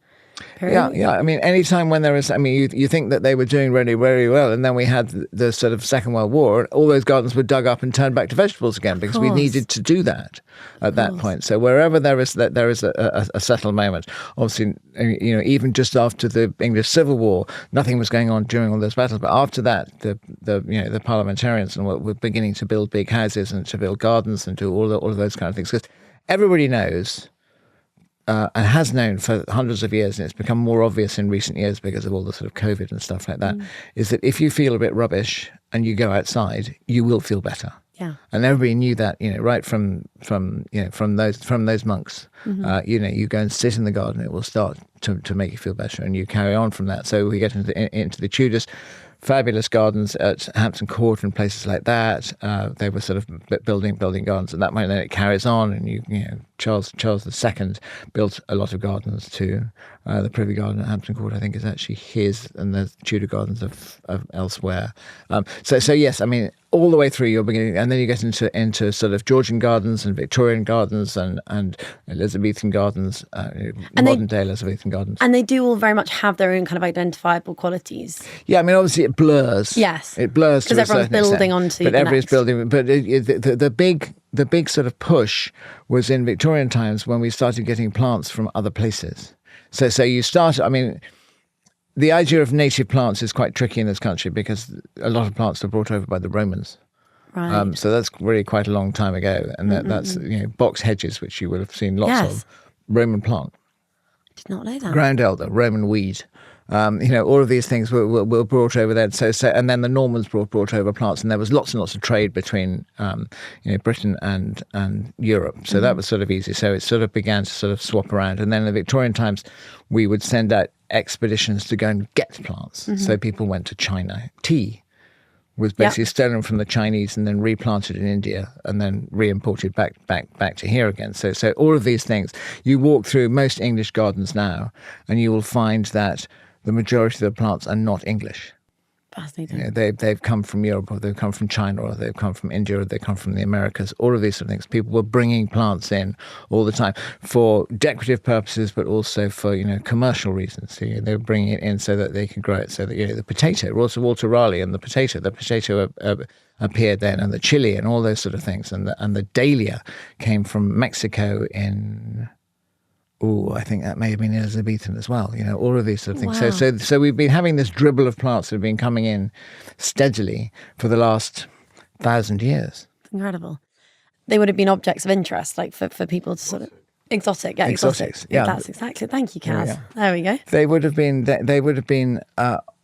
[SPEAKER 1] period?
[SPEAKER 2] Yeah. I mean, anytime when there is, you think that they were doing really, very well, and then we had the sort of Second World War, all those gardens were dug up and turned back to vegetables again because we needed to do that at that point. So wherever there is a settled moment, obviously, even just after the English Civil War, nothing was going on during all those battles. But after that, the parliamentarians were beginning to build big houses and to build gardens and do all of those kind of things, because everybody knows. And has known for hundreds of years, and it's become more obvious in recent years because of all the sort of COVID and stuff like that, is that if you feel a bit rubbish and you go outside, you will feel better.
[SPEAKER 1] Yeah.
[SPEAKER 2] And everybody knew that, right from those monks. Mm-hmm. You go and sit in the garden, it will start to make you feel better, and you carry on from that. So we get into the Tudors. Fabulous gardens at Hampton Court and places like that. They were sort of building gardens at that point. Then it carries on, and Charles II built a lot of gardens too. The Privy Garden at Hampton Court, I think, is actually his, and the Tudor gardens of elsewhere. So yes, I mean, all the way through you're beginning, and then you get into sort of Georgian gardens and Victorian gardens and Elizabethan gardens, modern day Elizabethan gardens.
[SPEAKER 1] And they do all very much have their own kind of identifiable qualities.
[SPEAKER 2] Yeah, I mean, obviously it blurs.
[SPEAKER 1] Yes,
[SPEAKER 2] it blurs
[SPEAKER 1] because everyone's building onto.
[SPEAKER 2] But everybody's building. But the big sort of push was in Victorian times when we started getting plants from other places. So you start. I mean, the idea of native plants is quite tricky in this country because a lot of plants were brought over by the Romans.
[SPEAKER 1] Right.
[SPEAKER 2] So that's really quite a long time ago, and that's box hedges, which you would have seen lots of. Roman plant.
[SPEAKER 1] Did not know that.
[SPEAKER 2] Ground elder, Roman weed. All of these things were brought over there. So and then the Normans brought over plants, and there was lots and lots of trade between Britain and Europe. So that was sort of easy. So it sort of began to sort of swap around. And then in the Victorian times, we would send out expeditions to go and get plants. Mm-hmm. So people went to China. Tea was basically stolen from the Chinese and then replanted in India and then re-imported back to here again. So all of these things, you walk through most English gardens now, and you will find that the majority of the plants are not English.
[SPEAKER 1] Fascinating.
[SPEAKER 2] They've come from Europe, or they've come from China, or they've come from India, or they've come from the Americas. All of these sort of things. People were bringing plants in all the time for decorative purposes, but also for commercial reasons. So, they were bringing it in so that they could grow it. So that the potato, also Walter Raleigh and the potato appeared then, and the chili and all those sort of things, and the dahlia came from Mexico in. I think that may have been Elizabethan as well. All of these sort of things.
[SPEAKER 1] Wow.
[SPEAKER 2] So we've been having this dribble of plants that have been coming in steadily for the last 1,000 years.
[SPEAKER 1] Incredible. They would have been objects of interest, like for people to sort of exotic. Yeah,
[SPEAKER 2] exotics. Yeah,
[SPEAKER 1] that's exactly. Thank you, Kaz. Yeah. There we go.
[SPEAKER 2] They would have been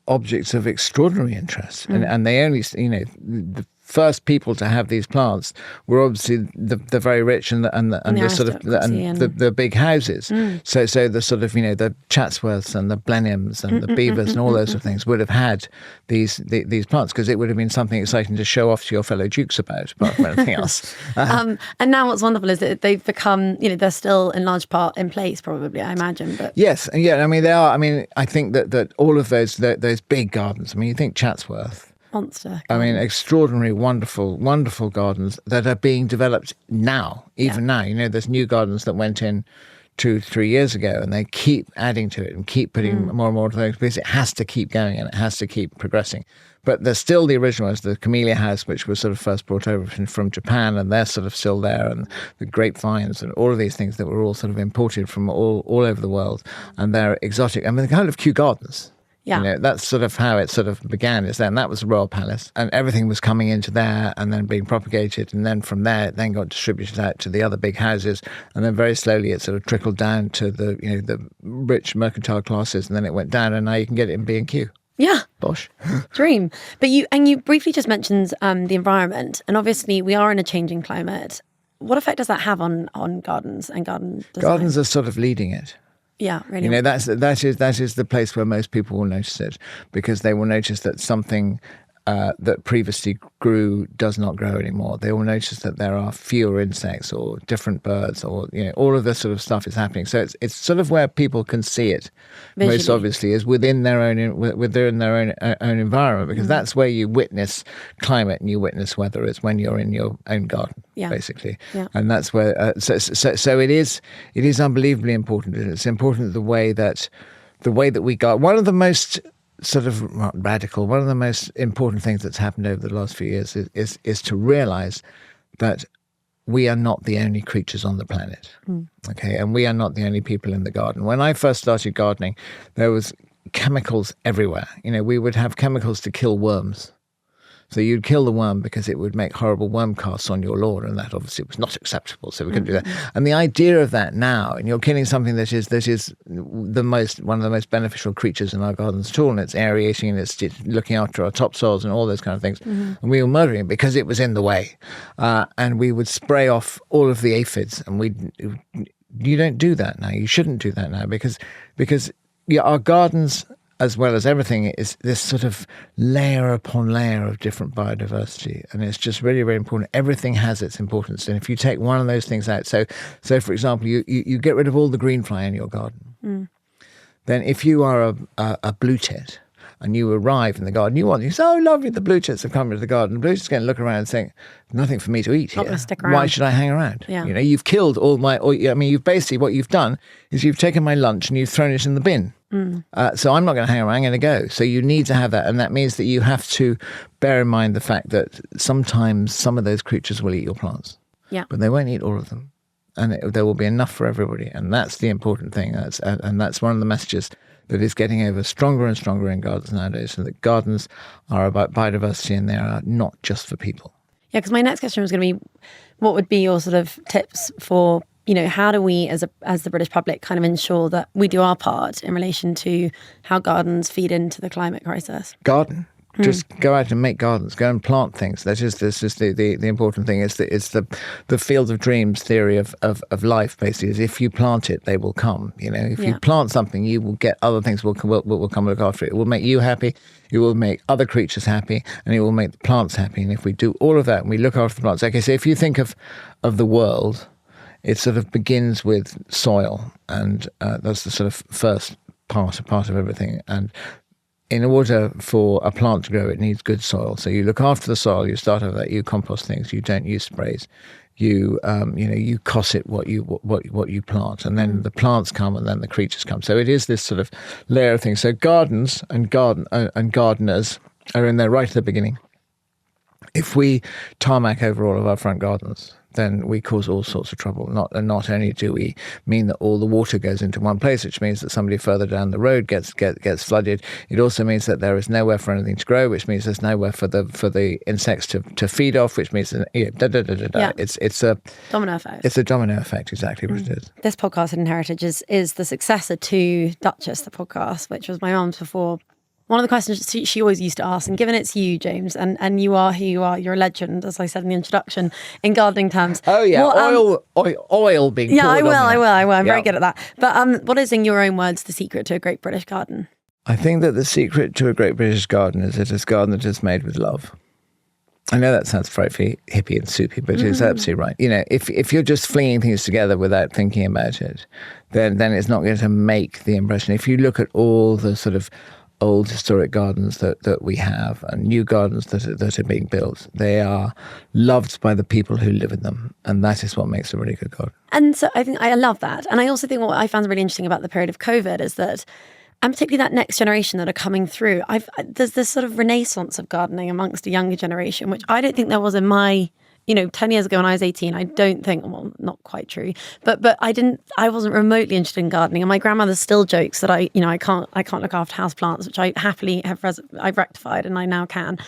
[SPEAKER 2] objects of extraordinary interest, and they only first people to have these plants were obviously the very rich and the sort of the big houses. So the sort of, the Chatsworths and the Blenheims and the Beavers and all those sort of things would have had these plants, because it would have been something exciting to show off to your fellow dukes about, apart from anything else.
[SPEAKER 1] And now what's wonderful is that they've become, they're still in large part in place, probably, I imagine. But
[SPEAKER 2] yes, and yeah, I mean they are. I mean, I think that all of those big gardens. I mean, you think Chatsworth.
[SPEAKER 1] Monster.
[SPEAKER 2] I mean, extraordinary, wonderful, wonderful gardens that are being developed now, even now. There's new gardens that went in 2-3 years ago, and they keep adding to it and keep putting more and more things, because it has to keep going and it has to keep progressing. But there's still the original ones, the Camellia House, which was sort of first brought over from Japan, and they're sort of still there, and the grapevines and all of these things that were all sort of imported from all over the world, and they're exotic. I mean, they're kind of Kew Gardens.
[SPEAKER 1] Yeah.
[SPEAKER 2] That's sort of how it sort of began, is then that was the Royal Palace, and everything was coming into there and then being propagated, and then from there it then got distributed out to the other big houses, and then very slowly it sort of trickled down to the the rich mercantile classes, and then it went down, and now you can get it in B&Q.
[SPEAKER 1] Yeah.
[SPEAKER 2] Bosh.
[SPEAKER 1] Dream. But you briefly just mentioned the environment, and obviously we are in a changing climate. What effect does that have on gardens and garden design?
[SPEAKER 2] Gardens are sort of leading it.
[SPEAKER 1] Yeah, really.
[SPEAKER 2] That is the place where most people will notice it, because they will notice that something that previously grew does not grow anymore. They will notice that there are fewer insects or different birds, or all of this sort of stuff is happening. So it's sort of where people can see it visually. Most obviously is within their own environment, because that's where you witness climate and you witness weather, is when you're in your own garden, basically. Yeah. And that's where so it is unbelievably important. It's important the way that we got one of the most sort of radical, one of the most important things that's happened over the last few years is to realize that we are not the only creatures on the planet. Okay, and we are not the only people in the garden. When I first started gardening, there was chemicals everywhere. We would have chemicals to kill worms. So you'd kill the worm because it would make horrible worm casts on your lawn, and that obviously was not acceptable. So we couldn't do that. And the idea of that now, and you're killing something that is one of the most beneficial creatures in our gardens at all, and it's aerating and it's looking after our topsoils and all those kind of things. And we were murdering it because it was in the way, and we would spray off all of the aphids. And you don't do that now. You shouldn't do that now, because our gardens, as well as everything, is this sort of layer upon layer of different biodiversity. And it's just really, very important. Everything has its importance. And if you take one of those things out, so for example, you get rid of all the green fly in your garden. Then if you are a blue tit and you arrive in the garden, you say, oh, lovely, the blue tits have come into the garden. The blue tits are going to look around and think, nothing for me to eat here.
[SPEAKER 1] Not going to stick around.
[SPEAKER 2] Why should I hang around?
[SPEAKER 1] Yeah.
[SPEAKER 2] You've killed all you've basically, what you've done is you've taken my lunch and you've thrown it in the bin. So I'm not going to hang around, I'm going to go. So you need to have that. And that means that you have to bear in mind the fact that sometimes some of those creatures will eat your plants. Yeah. But they won't eat all of them. And there will be enough for everybody. And that's the important thing. That's one of the messages that is getting over stronger and stronger in gardens nowadays. So that gardens are about biodiversity, and they are not just for people.
[SPEAKER 1] Yeah, because my next question was going to be, what would be your sort of tips for, how do we as the British public kind of ensure that we do our part in relation to how gardens feed into the climate crisis?
[SPEAKER 2] Garden. Just go out and make gardens. Go and plant things. This is the important thing. It's the field of dreams theory of life. Basically, is if you plant it, they will come. If you plant something, you will get other things will come look after it. It will make you happy. It will make other creatures happy, and it will make the plants happy. And if we do all of that, and we look after the plants. Okay, so if you think of the world, it sort of begins with soil, and that's the sort of first part of everything. And in order for a plant to grow, it needs good soil. So you look after the soil. You start with that. You compost things. You don't use sprays. You cosset what you plant, and then the plants come, and then the creatures come. So it is this sort of layer of things. So gardens and gardeners are in there right at the beginning. If we tarmac over all of our front gardens, then we cause all sorts of trouble. Not only do we mean that all the water goes into one place, which means that somebody further down the road gets flooded. It also means that there is nowhere for anything to grow, which means there's nowhere for the insects to feed off, which means
[SPEAKER 1] Yeah.
[SPEAKER 2] It's a
[SPEAKER 1] domino effect.
[SPEAKER 2] It's a domino effect, exactly what it is.
[SPEAKER 1] This podcast, Hidden Heritage, is the successor to Duchess, the podcast, which was my mum's before one of the questions she always used to ask, and given it's you, James, and you are who you are, you're a legend, as I said in the introduction, in gardening terms.
[SPEAKER 2] Oh yeah, oil being poured
[SPEAKER 1] I will. I'm
[SPEAKER 2] Yeah.
[SPEAKER 1] very good at that. But what is, in your own words, the secret to a great British garden?
[SPEAKER 2] I think that the secret to a great British garden is it is a garden that is made with love. I know that sounds frightfully hippie and soupy, but it's absolutely right. You know, if you're just flinging things together without thinking about it, then it's not going to make the impression. If you look at all the sort of old historic gardens that we have and new gardens that are being built, they are loved by the people who live in them, and that is what makes a really good garden.
[SPEAKER 1] And so I think I love that. And I also think what I found really interesting about the period of COVID is that, and particularly that next generation that are coming through, there's this sort of renaissance of gardening amongst a younger generation, which I don't think there was in my, 10 years ago when I was 18. I don't think, well, not quite true, but I wasn't remotely interested in gardening. And my grandmother still jokes that I can't look after houseplants, which I happily I've rectified, and I now can,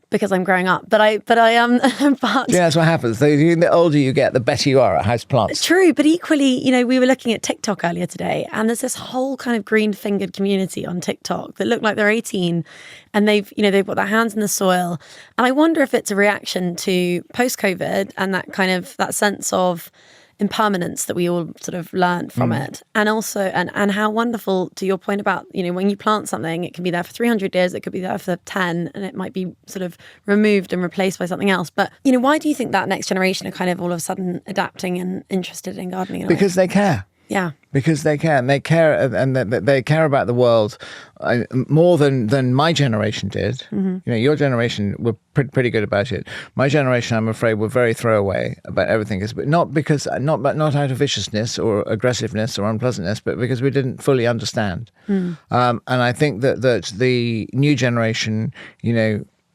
[SPEAKER 1] because I'm growing up. But I am. But
[SPEAKER 2] Yeah, that's what happens. The older you get, the better you are at house plants.
[SPEAKER 1] True, but equally, we were looking at TikTok earlier today, and there's this whole kind of green-fingered community on TikTok that look like they're 18, and they've got their hands in the soil. And I wonder if it's a reaction to post-COVID and that sense of impermanence that we all sort of learned from it, and also and how wonderful, to your point about when you plant something, it can be there for 300 years, it could be there for 10, and it might be sort of removed and replaced by something else. But why do you think that next generation are kind of all of a sudden adapting and interested in gardening?
[SPEAKER 2] Because they care.
[SPEAKER 1] Yeah.
[SPEAKER 2] Because they care, and they care about the world more than my generation did. Your generation were pretty good about it. My generation, I'm afraid, were very throwaway about everything, but not out of viciousness or aggressiveness or unpleasantness, but because we didn't fully understand. And I think that the new generation,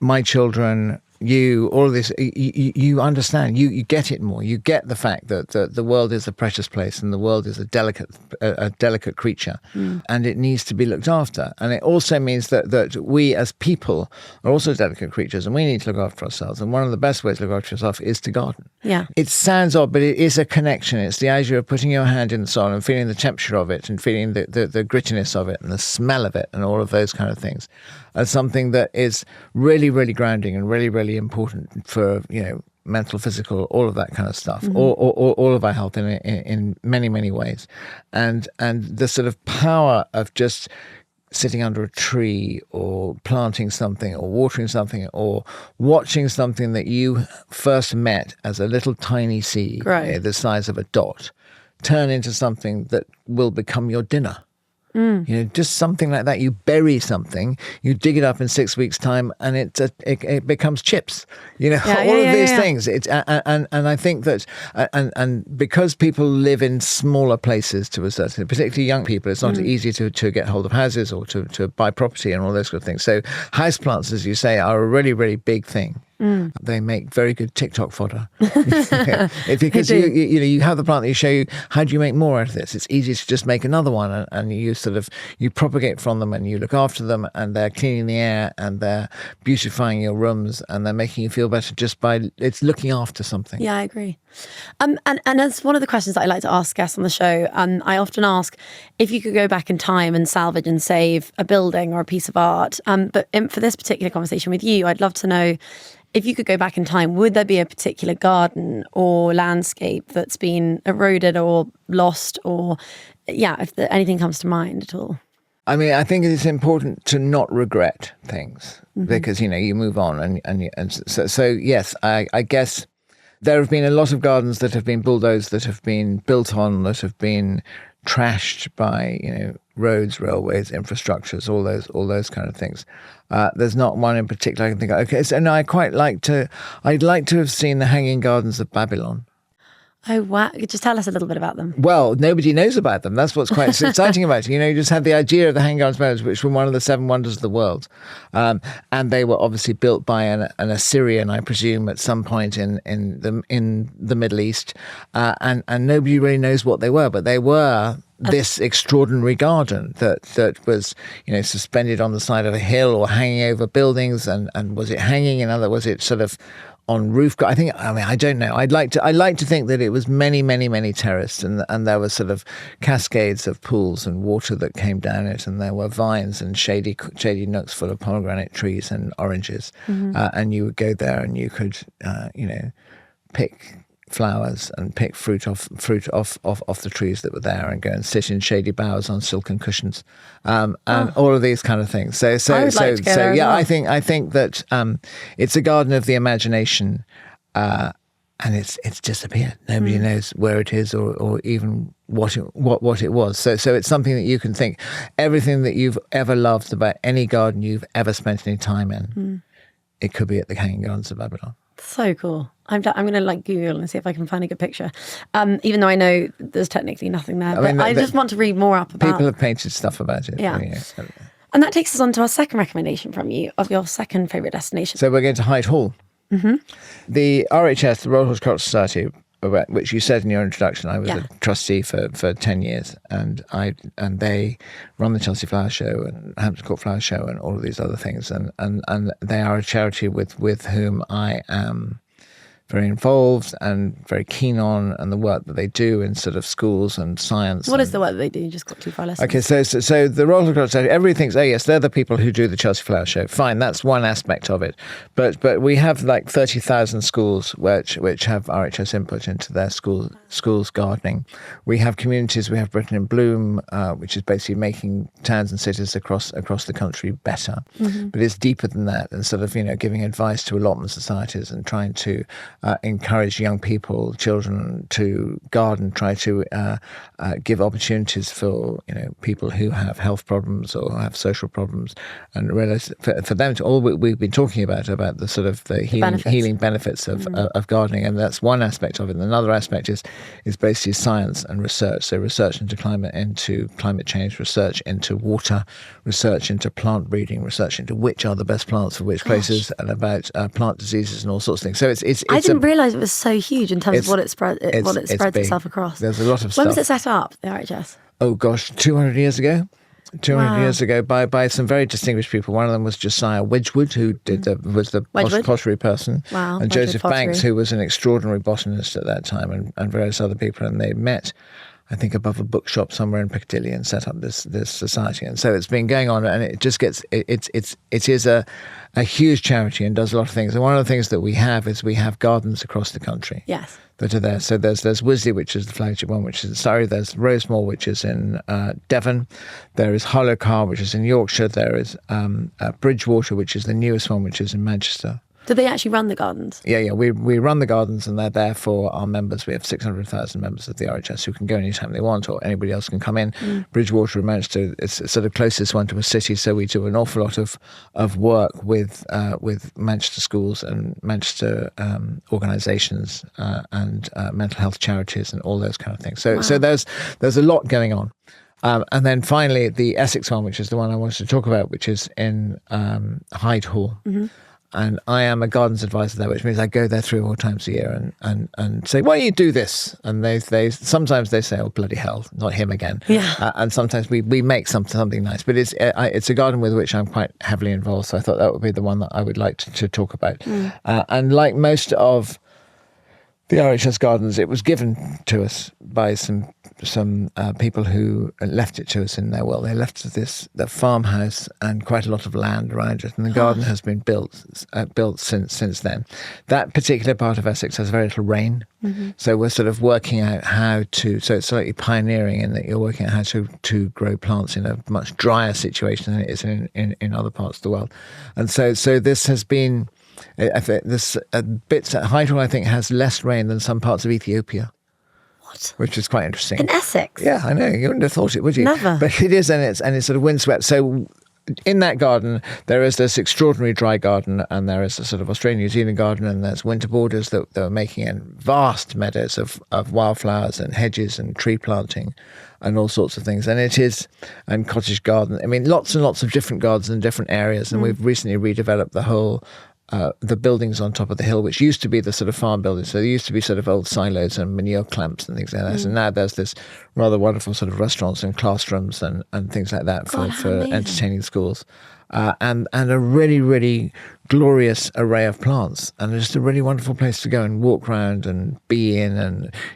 [SPEAKER 2] my children, you, all of this, you understand, you get it more. You get the fact that the world is a precious place, and the world is a delicate creature, and it needs to be looked after. And it also means that we as people are also delicate creatures, and we need to look after ourselves. And one of the best ways to look after yourself is to garden.
[SPEAKER 1] Yeah.
[SPEAKER 2] It sounds odd, but it is a connection. It's the idea of putting your hand in the soil and feeling the temperature of it, and feeling the grittiness of it, and the smell of it, and all of those kind of things, as something that is really, really grounding and really, really important for mental, physical, all of that kind of stuff, all of our health in many, many ways, and the sort of power of just sitting under a tree or planting something or watering something or watching something that you first met as a little tiny seed, the size of a dot, turn into something that will become your dinner. Just something like that. You bury something, you dig it up in 6 weeks' time, and it becomes chips. All of these things. It's and I think that and because people live in smaller places to a certain, particularly young people, it's not easy to get hold of houses or to buy property and all those kind of things. So houseplants, as you say, are a really, really big thing. They make very good TikTok fodder. Because you have the plant that you show you, how do you make more out of this? It's easy to just make another one, and you propagate from them, and you look after them, and they're cleaning the air, and they're beautifying your rooms, and they're making you feel better just by it's looking after something.
[SPEAKER 1] Yeah, I agree. And as one of the questions that I like to ask guests on the show, I often ask if you could go back in time and salvage and save a building or a piece of art. But for this particular conversation with you, I'd love to know, if you could go back in time, would there be a particular garden or landscape that's been eroded or lost, or if anything comes to mind at all?
[SPEAKER 2] I mean, I think it's important to not regret things, because you move on, and so yes, I guess there have been a lot of gardens that have been bulldozed, that have been built on, that have been trashed by roads, railways, infrastructures, all those kind of things. There's not one in particular I can think of. Okay, so no, I'd like to have seen the Hanging Gardens of Babylon.
[SPEAKER 1] Oh, wow. Just tell us a little bit about them.
[SPEAKER 2] Well, nobody knows about them. That's what's quite exciting about it. You just had the idea of the Hanging Gardens of Babylon, which were one of the 7 wonders of the world. And they were obviously built by an Assyrian, I presume, at some point in the Middle East. And nobody really knows what they were, but they were this extraordinary garden that was, suspended on the side of a hill or hanging over buildings. And was it hanging? Was it sort of roof. I don't know. I'd like to think that it was many, many, many terraced, and there were sort of cascades of pools and water that came down it, and there were vines and shady nooks full of pomegranate trees and oranges, and you would go there and you could, pick flowers and pick fruit off the trees that were there, and go and sit in shady boughs on silken cushions, and all of these kind of things. So
[SPEAKER 1] I would like to go there as well.
[SPEAKER 2] I think that it's a garden of the imagination, and it's disappeared. Nobody knows where it is or even what it was. So it's something that you can think everything that you've ever loved about any garden you've ever spent any time in. It could be at the Hanging Gardens of Babylon.
[SPEAKER 1] So cool. I'm going to Google and see if I can find a good picture. Even though I know there's technically nothing there. I just want to read more up about it.
[SPEAKER 2] People have painted stuff about it.
[SPEAKER 1] Yeah. And that takes us on to our second recommendation from you of your second favourite destination.
[SPEAKER 2] So we're going to Hyde Hall. The RHS, the Royal Horticultural Society, which you said in your introduction, I was a trustee for 10 years, and they run the Chelsea Flower Show and Hampton Court Flower Show and all of these other things, and they are a charity with whom I am very involved and very keen on, and the work that they do in sort of schools and science.
[SPEAKER 1] What is the work that they do? Just got 2 for our lessons.
[SPEAKER 2] Okay, so the Royal Horticultural Society, everybody thinks, oh yes, they're the people who do the Chelsea Flower Show. Fine, that's one aspect of it. But we have like 30,000 schools which have RHS input into their schools gardening. We have communities, we have Britain in Bloom, which is basically making towns and cities across the country better. But it's deeper than that, and sort of, giving advice to allotment societies and trying to encourage young people, children, to garden, try to give opportunities for people who have health problems or have social problems, and realize for them to all we've been talking about the sort of the healing benefits of gardening, and that's one aspect of it. And another aspect is basically science and research. So research into climate change, research into water, research into plant breeding, research into which are the best plants for which places, and about plant diseases and all sorts of things. So it's
[SPEAKER 1] I didn't realise it was so huge in terms of what it spreads itself across.
[SPEAKER 2] There's a lot of stuff.
[SPEAKER 1] When was it set up, the RHS?
[SPEAKER 2] Oh gosh, 200 years ago. 200 years ago by some very distinguished people. One of them was Josiah Wedgwood, who was the pottery person.
[SPEAKER 1] Wow,
[SPEAKER 2] and Joseph Banks, who was an extraordinary botanist at that time, and various other people. And they met, I think, above a bookshop somewhere in Piccadilly and set up this society. And so it's been going on, and it just gets, it is a huge charity and does a lot of things. And one of the things that we have is we have gardens across the country.
[SPEAKER 1] Yes.
[SPEAKER 2] That are there. So there's Wisley, which is the flagship one, which is in Surrey. There's Rosemore, which is in Devon. There is Hollowcar, which is in Yorkshire. There is Bridgewater, which is the newest one, which is in Manchester.
[SPEAKER 1] Do they actually run the gardens?
[SPEAKER 2] Yeah. We run the gardens, and they're there for our members. We have 600,000 members of the RHS who can go anytime they want, or anybody else can come in. Bridgewater and Manchester, it's sort of closest one to a city, so we do an awful lot of work with Manchester schools and Manchester organisations and mental health charities and all those kind of things. So there's a lot going on. And then finally, the Essex one, which is the one I wanted to talk about, which is in Hyde Hall. And I am a gardens advisor there, which means I go there 3 or 4 times a year and say, why do you do this? And they sometimes they say, oh, bloody hell, not him again.
[SPEAKER 1] Yeah.
[SPEAKER 2] And sometimes we make something nice. But it's a garden with which I'm quite heavily involved. So I thought that would be the one that I would like to talk about. And like most of the RHS gardens, it was given to us by some people who left it to us in their will. They left the farmhouse and quite a lot of land around it, and the garden has been built since then. That particular part of Essex has very little rain, so we're sort of working out how to. So it's slightly pioneering in that you're working out how to grow plants in a much drier situation than it is in other parts of the world, and so this has been. This bits at Hyde Hall, I think, has less rain than some parts of Ethiopia.
[SPEAKER 1] What?
[SPEAKER 2] Which is quite interesting.
[SPEAKER 1] In Essex?
[SPEAKER 2] Yeah, I know. You wouldn't have thought it, would you?
[SPEAKER 1] Never.
[SPEAKER 2] But it is, and it's sort of windswept. So in that garden, there is this extraordinary dry garden, and there is a sort of Australian New Zealand garden, and there's winter borders that are making in vast meadows of wildflowers and hedges and tree planting and all sorts of things. And cottage garden. I mean, lots and lots of different gardens in different areas. And we've recently redeveloped the whole the buildings on top of the hill, which used to be the sort of farm buildings. So there used to be sort of old silos and manure clamps and things like that. And now there's this rather wonderful sort of restaurants and classrooms and things like that for entertaining schools. and a really, really glorious array of plants, and it's just a really wonderful place to go and walk around and be in,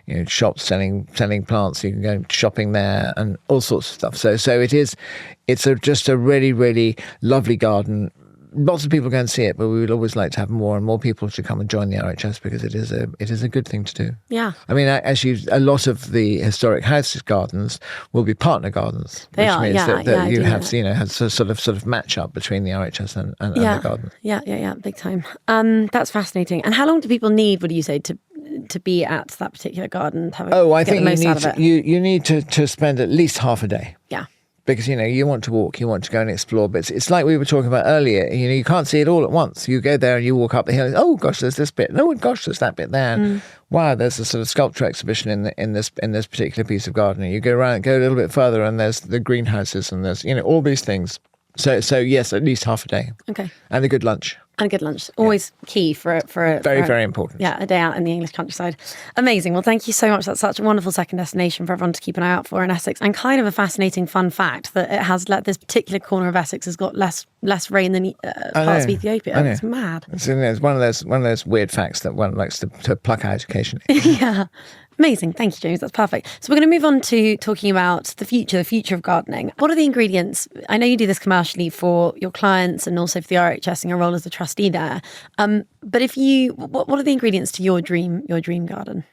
[SPEAKER 2] and shops selling plants. You can go shopping there and all sorts of stuff. So it's just a really, really lovely garden. Lots of people go and see it, but we would always like to have more and more people to come and join the RHS, because it is a good thing to do.
[SPEAKER 1] Yeah.
[SPEAKER 2] I mean, a lot of the historic house gardens will be partner gardens,
[SPEAKER 1] They
[SPEAKER 2] which
[SPEAKER 1] are,
[SPEAKER 2] means
[SPEAKER 1] yeah,
[SPEAKER 2] that you
[SPEAKER 1] yeah,
[SPEAKER 2] have have sort of match up between the RHS and the garden.
[SPEAKER 1] Yeah, big time. That's fascinating. And how long do people need, would you say, to be at that particular garden?
[SPEAKER 2] I think you need to spend at least half a day.
[SPEAKER 1] Yeah.
[SPEAKER 2] Because, you want to walk, you want to go and explore. But it's like we were talking about earlier. You can't see it all at once. You go there and you walk up the hill. And, oh, gosh, there's this bit. No, gosh, there's that bit there. And, wow, there's a sort of sculpture exhibition in this particular piece of gardening. You go around, go a little bit further, and there's the greenhouses, and there's all these things. So yes, at least half a day.
[SPEAKER 1] Okay.
[SPEAKER 2] And a good lunch.
[SPEAKER 1] And a good lunch. Always key for
[SPEAKER 2] very important.
[SPEAKER 1] Yeah, a day out in the English countryside. Amazing. Well, thank you so much. That's such a wonderful second destination for everyone to keep an eye out for in Essex. And kind of a fascinating fun fact that it has this particular corner of Essex has got less rain than parts of Ethiopia. It's mad.
[SPEAKER 2] It's one of those weird facts that one likes to pluck out occasionally.
[SPEAKER 1] Yeah. Amazing. Thank you, James. That's perfect. So we're going to move on to talking about the future of gardening. What are the ingredients? I know you do this commercially for your clients and also for the RHS in your role as the trustee there. But what are the ingredients to your dream garden?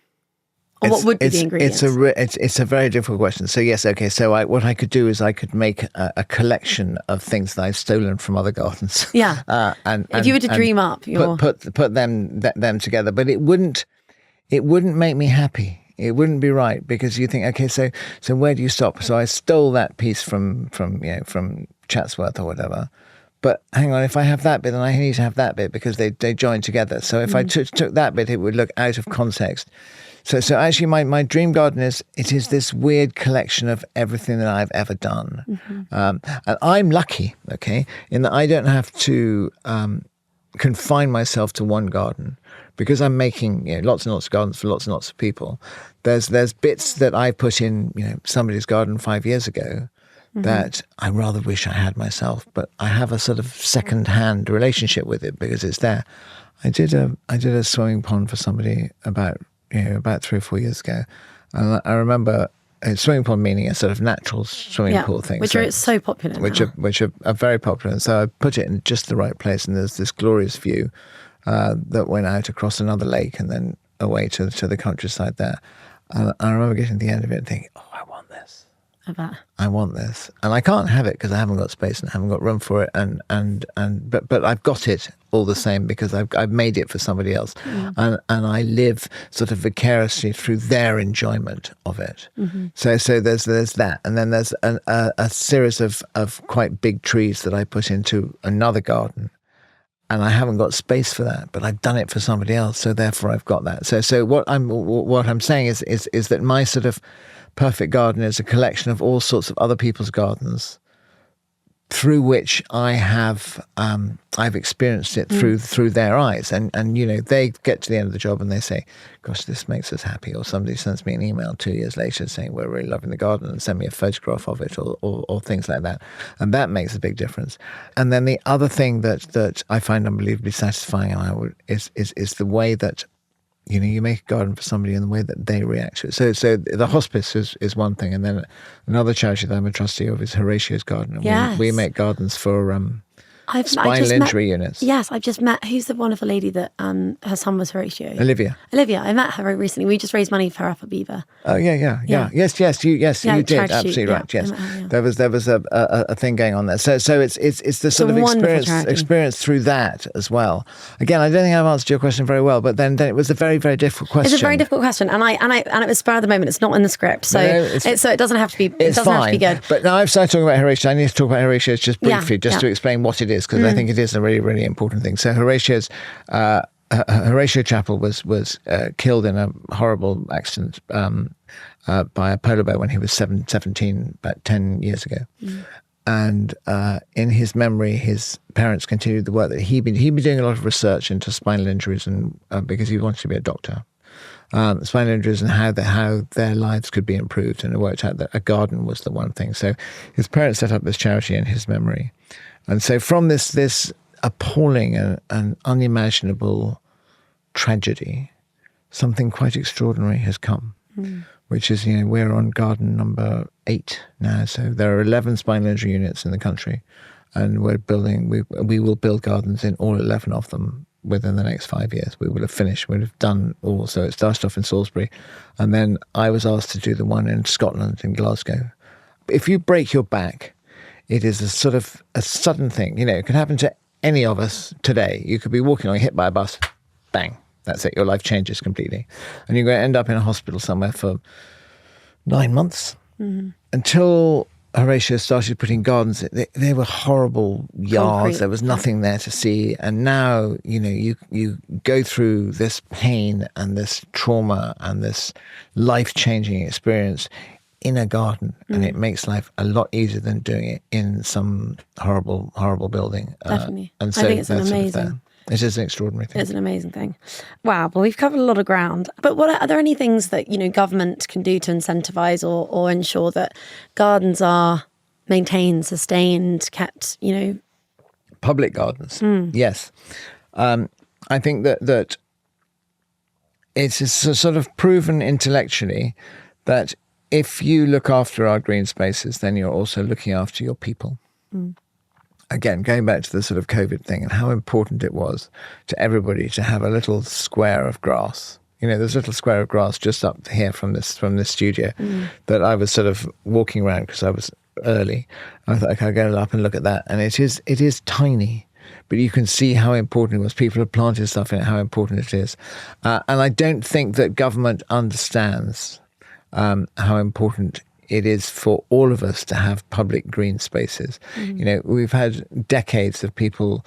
[SPEAKER 1] Or what would be the ingredients?
[SPEAKER 2] It's a very difficult question. So yes, okay. So what I could do is I could make a collection of things that I've stolen from other gardens.
[SPEAKER 1] Yeah. And if you were to dream up,
[SPEAKER 2] put them together, but it wouldn't make me happy. It wouldn't be right, because you think, okay, so where do you stop? So I stole that piece from Chatsworth or whatever. But hang on, if I have that bit, then I need to have that bit, because they join together. So if I took that bit, it would look out of context. So actually, my dream garden is this weird collection of everything that I've ever done. And I'm lucky, okay, in that I don't have to confine myself to one garden. Because I'm making lots and lots of gardens for lots and lots of people, there's bits that I put in somebody's garden 5 years ago that I rather wish I had myself, but I have a sort of second-hand relationship with it because it's there. I did a swimming pond for somebody about 3 or 4 years ago, and I remember a swimming pond, meaning a sort of natural swimming pool thing,
[SPEAKER 1] which are so popular now.
[SPEAKER 2] Which are very popular, and so I put it in just the right place, and there's this glorious view that went out across another lake and then away to the countryside there. And I remember getting to the end of it and thinking, oh, I want this. I want this. And I can't have it because I haven't got space and I haven't got room for it. But I've got it all the same because I've made it for somebody else. And I live sort of vicariously through their enjoyment of it. So there's that. And then there's a series of quite big trees that I put into another garden. And I haven't got space for that, but I've done it for somebody else, so therefore I've got that. So what I'm saying is that my sort of perfect garden is a collection of all sorts of other people's gardens, through which I have I've experienced it through their eyes, and they get to the end of the job and they say, "Gosh, this makes us happy," or somebody sends me an email 2 years later saying we're really loving the garden and send me a photograph of it, or things like that, and that makes a big difference. And then the other thing that I find unbelievably satisfying is the way that you make a garden for somebody and the way that they react to it. So the hospice is one thing, and then another charity that I'm a trustee of is Horatio's Garden. And
[SPEAKER 1] yes.
[SPEAKER 2] we make gardens for spinal injury units.
[SPEAKER 1] Yes, I've just met, who's the wonderful lady that her son was Horatio?
[SPEAKER 2] Olivia,
[SPEAKER 1] I met her very recently. We just raised money for her up at Beaver.
[SPEAKER 2] Oh yeah. Yes, you did, absolutely right. Yes, her, there was a thing going on there. So it's the sort of experience through that as well. Again, I don't think I've answered your question very well, but then it was a very, very difficult question.
[SPEAKER 1] It's a very difficult question, and it was spur of the moment. It's not in the script, so it doesn't have to be. It doesn't have to be good.
[SPEAKER 2] But now I've started talking about Horatio. I need to talk about Horatio just briefly, to explain what it is, because I think it is a really, really important thing. So Horatio Chapel was killed in a horrible accident by a polar bear when he was 17, about 10 years ago. And in his memory, his parents continued the work that he'd been doing a lot of research into spinal injuries, and because he wanted to be a doctor. spinal injuries and how their lives could be improved. And it worked out that a garden was the one thing. So his parents set up this charity in his memory. And so from this appalling and unimaginable tragedy, something quite extraordinary has come, which is, we're on garden number 8 now. So there are 11 spinal injury units in the country, and we will build gardens in all 11 of them within the next 5 years. We will have finished. We'll have done all. So it started off in Salisbury, and then I was asked to do the one in Scotland, in Glasgow. If you break your back, it is a sort of a sudden thing. It can happen to any of us today. You could be walking along, hit by a bus, bang, that's it. Your life changes completely. And you're going to end up in a hospital somewhere for 9 months. Until Horatio started putting gardens, they were horrible yards.
[SPEAKER 1] Concrete.
[SPEAKER 2] There was nothing there to see. And now, you go through this pain and this trauma and this life-changing experience in a garden, and it makes life a lot easier than doing it in some horrible, horrible building.
[SPEAKER 1] Definitely.
[SPEAKER 2] And so
[SPEAKER 1] I think it's
[SPEAKER 2] that's
[SPEAKER 1] amazing.
[SPEAKER 2] It is an extraordinary thing.
[SPEAKER 1] It's an amazing thing. Wow. Well, we've covered a lot of ground. But are there any things that, government can do to incentivise or ensure that gardens are maintained, sustained, kept,
[SPEAKER 2] Public gardens, yes. I think that it's sort of proven intellectually that if you look after our green spaces, then you're also looking after your people. Again, going back to the sort of COVID thing and how important it was to everybody to have a little square of grass. There's a little square of grass just up here from this studio that I was sort of walking around because I was early. I thought, okay, I'll go up and look at that. And it is tiny, but you can see how important it was. People have planted stuff in it, how important it is. And I don't think that government understands how important it is for all of us to have public green spaces. We've had decades of people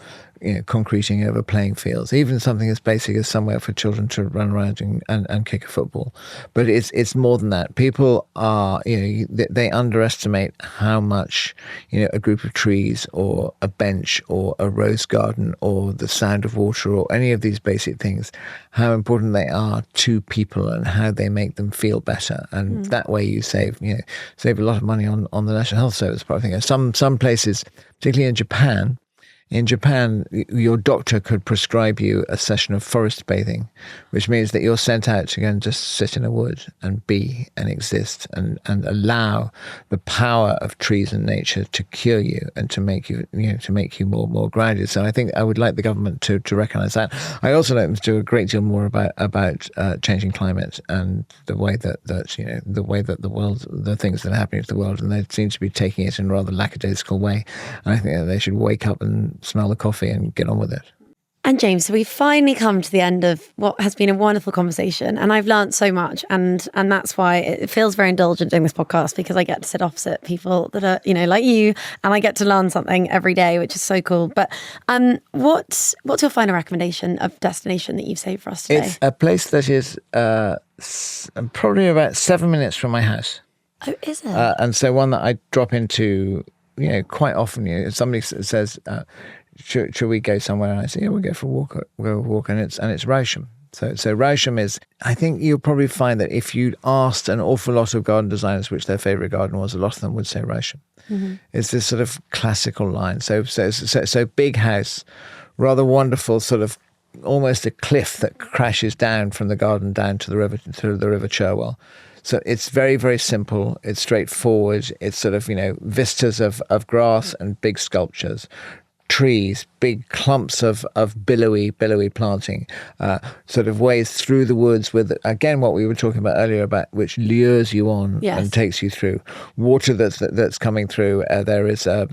[SPEAKER 2] concreting over playing fields, even something as basic as somewhere for children to run around and kick a football. But it's more than that. People are, they underestimate how much, a group of trees or a bench or a rose garden or the sound of water or any of these basic things, how important they are to people and how they make them feel better. And that way you save a lot of money on the National Health Service. But I think some places, particularly in Japan, your doctor could prescribe you a session of forest bathing, which means that you're sent out to go and just sit in a wood and be and exist and allow the power of trees and nature to cure you and to make you more grounded. So I think I would like the government to recognise that. I also like them to do a great deal more about changing climate and the way that the world, the things that are happening to the world, and they seem to be taking it in a rather lackadaisical way. And I think that they should wake up and smell the coffee and get on with it.
[SPEAKER 1] And James, so we've finally come to the end of what has been a wonderful conversation, and I've learned so much, and that's why it feels very indulgent doing this podcast, because I get to sit opposite people that are, like you, and I get to learn something every day, which is so cool. But what's your final recommendation of destination that you've saved for us today?
[SPEAKER 2] It's a place that is probably about 7 minutes from my house.
[SPEAKER 1] Oh, is it?
[SPEAKER 2] And so one that I drop into, quite often. Somebody says, should we go somewhere? And I say, yeah, we'll go for a walk. And it's Rousham. So Rousham is, I think you'll probably find that if you'd asked an awful lot of garden designers which their favourite garden was, a lot of them would say Rousham. It's this sort of classical line. So big house, rather wonderful, sort of almost a cliff that crashes down from the garden down to the river Cherwell. So it's very, very simple. It's straightforward. It's sort of, vistas of grass and big sculptures, trees, big clumps of billowy planting, sort of ways through the woods with, again, what we were talking about earlier about which lures you on and takes you through. Water that's coming through. There is a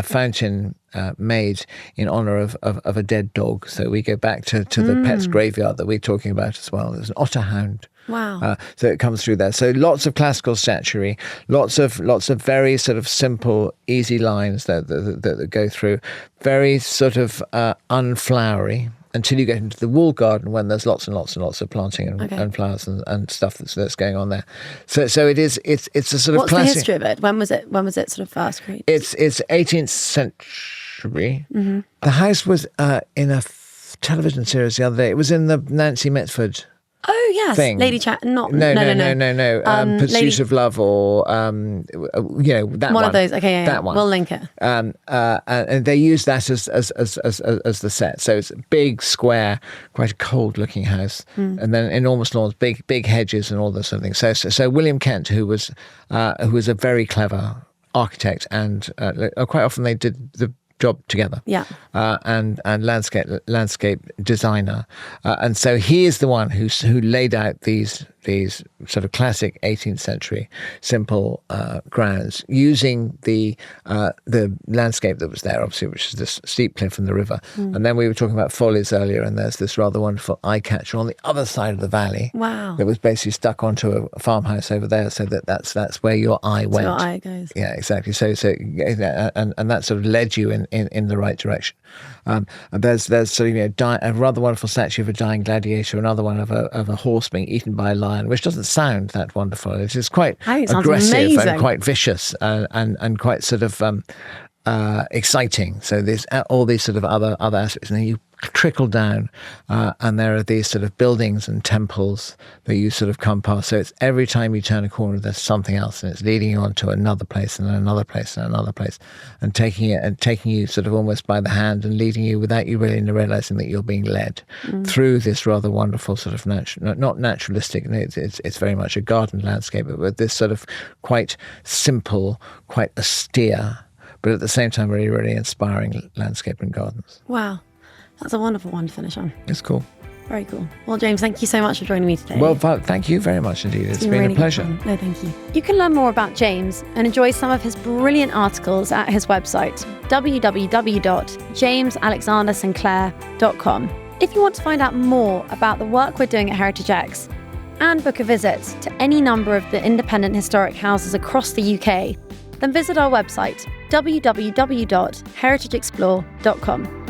[SPEAKER 2] fountain made in honour of a dead dog. So we go back to the pet's graveyard that we're talking about as well. There's an otter hound.
[SPEAKER 1] Wow.
[SPEAKER 2] So it comes through there. So lots of classical statuary, lots of very sort of simple, easy lines that go through. Very sort of unflowery until you get into the wall garden, when there's lots and lots and lots of planting and flowers and stuff that's going on there. So it's a sort of
[SPEAKER 1] What's
[SPEAKER 2] classic.
[SPEAKER 1] the history of it? When was it sort of first created?
[SPEAKER 2] It's 18th century. The house was in a television series the other day. It was in the Nancy Mitford
[SPEAKER 1] Oh yes,
[SPEAKER 2] thing.
[SPEAKER 1] Lady Chat.
[SPEAKER 2] No. Pursuit
[SPEAKER 1] Lady...
[SPEAKER 2] of Love, or that one.
[SPEAKER 1] One of those. Okay,
[SPEAKER 2] that one.
[SPEAKER 1] We'll link it.
[SPEAKER 2] And they use that as the set. So it's a big, square, quite a cold-looking house, and then enormous lawns, big hedges, and all those sort of things. So William Kent, who was a very clever architect, and quite often they did the job together.
[SPEAKER 1] Yeah.
[SPEAKER 2] And landscape designer, and so he is the one who laid out these sort of classic 18th century simple grounds, using the landscape that was there, obviously, which is this steep cliff from the river. And then we were talking about folies earlier, and there's this rather wonderful eye catcher on the other side of the valley.
[SPEAKER 1] Wow.
[SPEAKER 2] That was basically stuck onto a farmhouse over there, so that's where your eye went.
[SPEAKER 1] Your eye goes.
[SPEAKER 2] Yeah, exactly. So and that sort of led you in the right direction. And there's sort of a rather wonderful statue of a dying gladiator, another one of a horse being eaten by a lion, which doesn't sound that wonderful. It is quite aggressive and quite vicious and quite sort of exciting. So there's all these sort of other aspects, and then you trickle down, and there are these sort of buildings and temples that you sort of come past. So it's every time you turn a corner, there's something else, and it's leading you on to another place and another place and another place, and taking you sort of almost by the hand and leading you without you really realizing that you're being led through this rather wonderful sort of not naturalistic. It's very much a garden landscape, but with this sort of quite simple, quite austere, but at the same time really, really inspiring landscape and gardens.
[SPEAKER 1] Wow. That's a wonderful one to finish on.
[SPEAKER 2] It's cool.
[SPEAKER 1] Very cool. Well, James, thank you so much for joining me today.
[SPEAKER 2] Well, thank you very much indeed. It's been really a pleasure.
[SPEAKER 1] No, thank you. You can learn more about James and enjoy some of his brilliant articles at his website, www.jamesalexandersinclair.com. If you want to find out more about the work we're doing at Heritage X and book a visit to any number of the independent historic houses across the UK, then visit our website, www.heritageexplore.com.